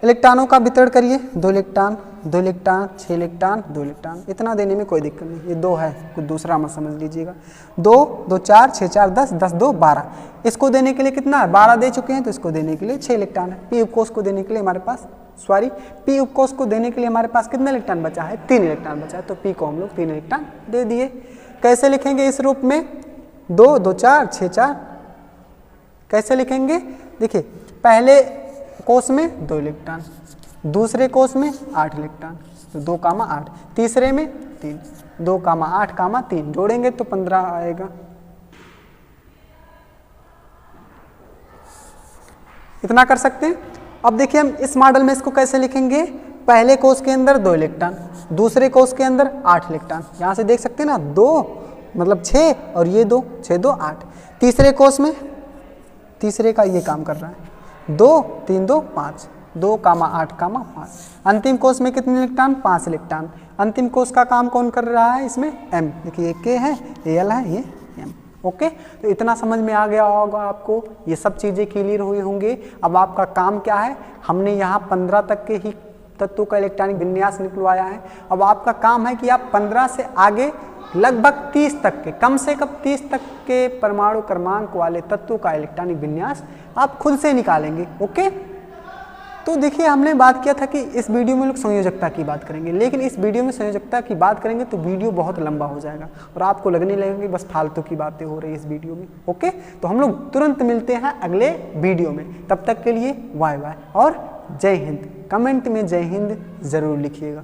Speaker 1: इलेक्ट्रॉनों का वितरण करिए। 2 इलेक्ट्रॉन 2 इलेक्ट्रॉन 6 इलेक्ट्रॉन 2 इलेक्ट्रॉन, इतना देने में कोई दिक्कत नहीं। ये 2 है, कुछ दूसरा मत समझ लीजिएगा। 2 2 4 6 4 10 10 2 12। इसको देने के लिए कितना है? 12 दे चुके हैं, तो इसको देने के लिए 6 इलेक्ट्रॉन है। पी उपकोश को देने के लिए हमारे पास पी उपकोश को देने के लिए हमारे पास कितने इलेक्ट्रॉन बचा है? 3 इलेक्ट्रॉन बचा है, तो पी को हम लोग 3 इलेक्ट्रॉन दे दिए। कैसे लिखेंगे इस रूप में? 2 2 4 6 4। कैसे लिखेंगे? देखिए पहले कोश में 2 इलेक्ट्रॉन, दूसरे कोश में 8 इलेक्ट्रॉन, तो 2 8, तीसरे में 3, 2 8 3 जोड़ेंगे तो 15 आएगा। इतना कर सकते हैं। अब देखिए हम इस मॉडल में इसको कैसे लिखेंगे? पहले कोश के अंदर 2 इलेक्ट्रॉन, दूसरे कोश के अंदर 8 इलेक्ट्रॉन, यहाँ से देख सकते हैं ना, 2 मतलब 6 और ये 2 6 2 8। तीसरे कोश में तीसरे का ये काम कर रहा है, 2 3 2 5, 2,8,5। अंतिम कोष में कितने इलेक्ट्रॉन? 5 इलेक्ट्रॉन। अंतिम कोष का काम कौन कर रहा है इसमें? M। देखिए K है, Al है, ये M। ओके, तो इतना समझ में आ गया होगा आपको, ये सब चीज़ें क्लियर हुई होंगे। अब आपका काम क्या है? हमने यहाँ 15 तक के ही तत्वों का इलेक्ट्रॉनिक विन्यास निकलवाया है। अब आपका काम है कि आप 15 से आगे लगभग 30 तक के, कम से कम 30 तक के परमाणु क्रमांक वाले तत्वों का इलेक्ट्रॉनिक विन्यास आप खुद से निकालेंगे। ओके, तो देखिए हमने बात किया था कि इस वीडियो में लोग संयोजकता की बात करेंगे, लेकिन इस वीडियो में संयोजकता की बात करेंगे तो वीडियो बहुत लंबा हो जाएगा और आपको लगने लगेगा कि बस फालतू की बातें हो रही है इस वीडियो में। ओके, तो हम लोग तुरंत मिलते हैं अगले वीडियो में, तब तक के लिए बाय बाय और जय हिंद। कमेंट में जय हिंद जरूर लिखिएगा।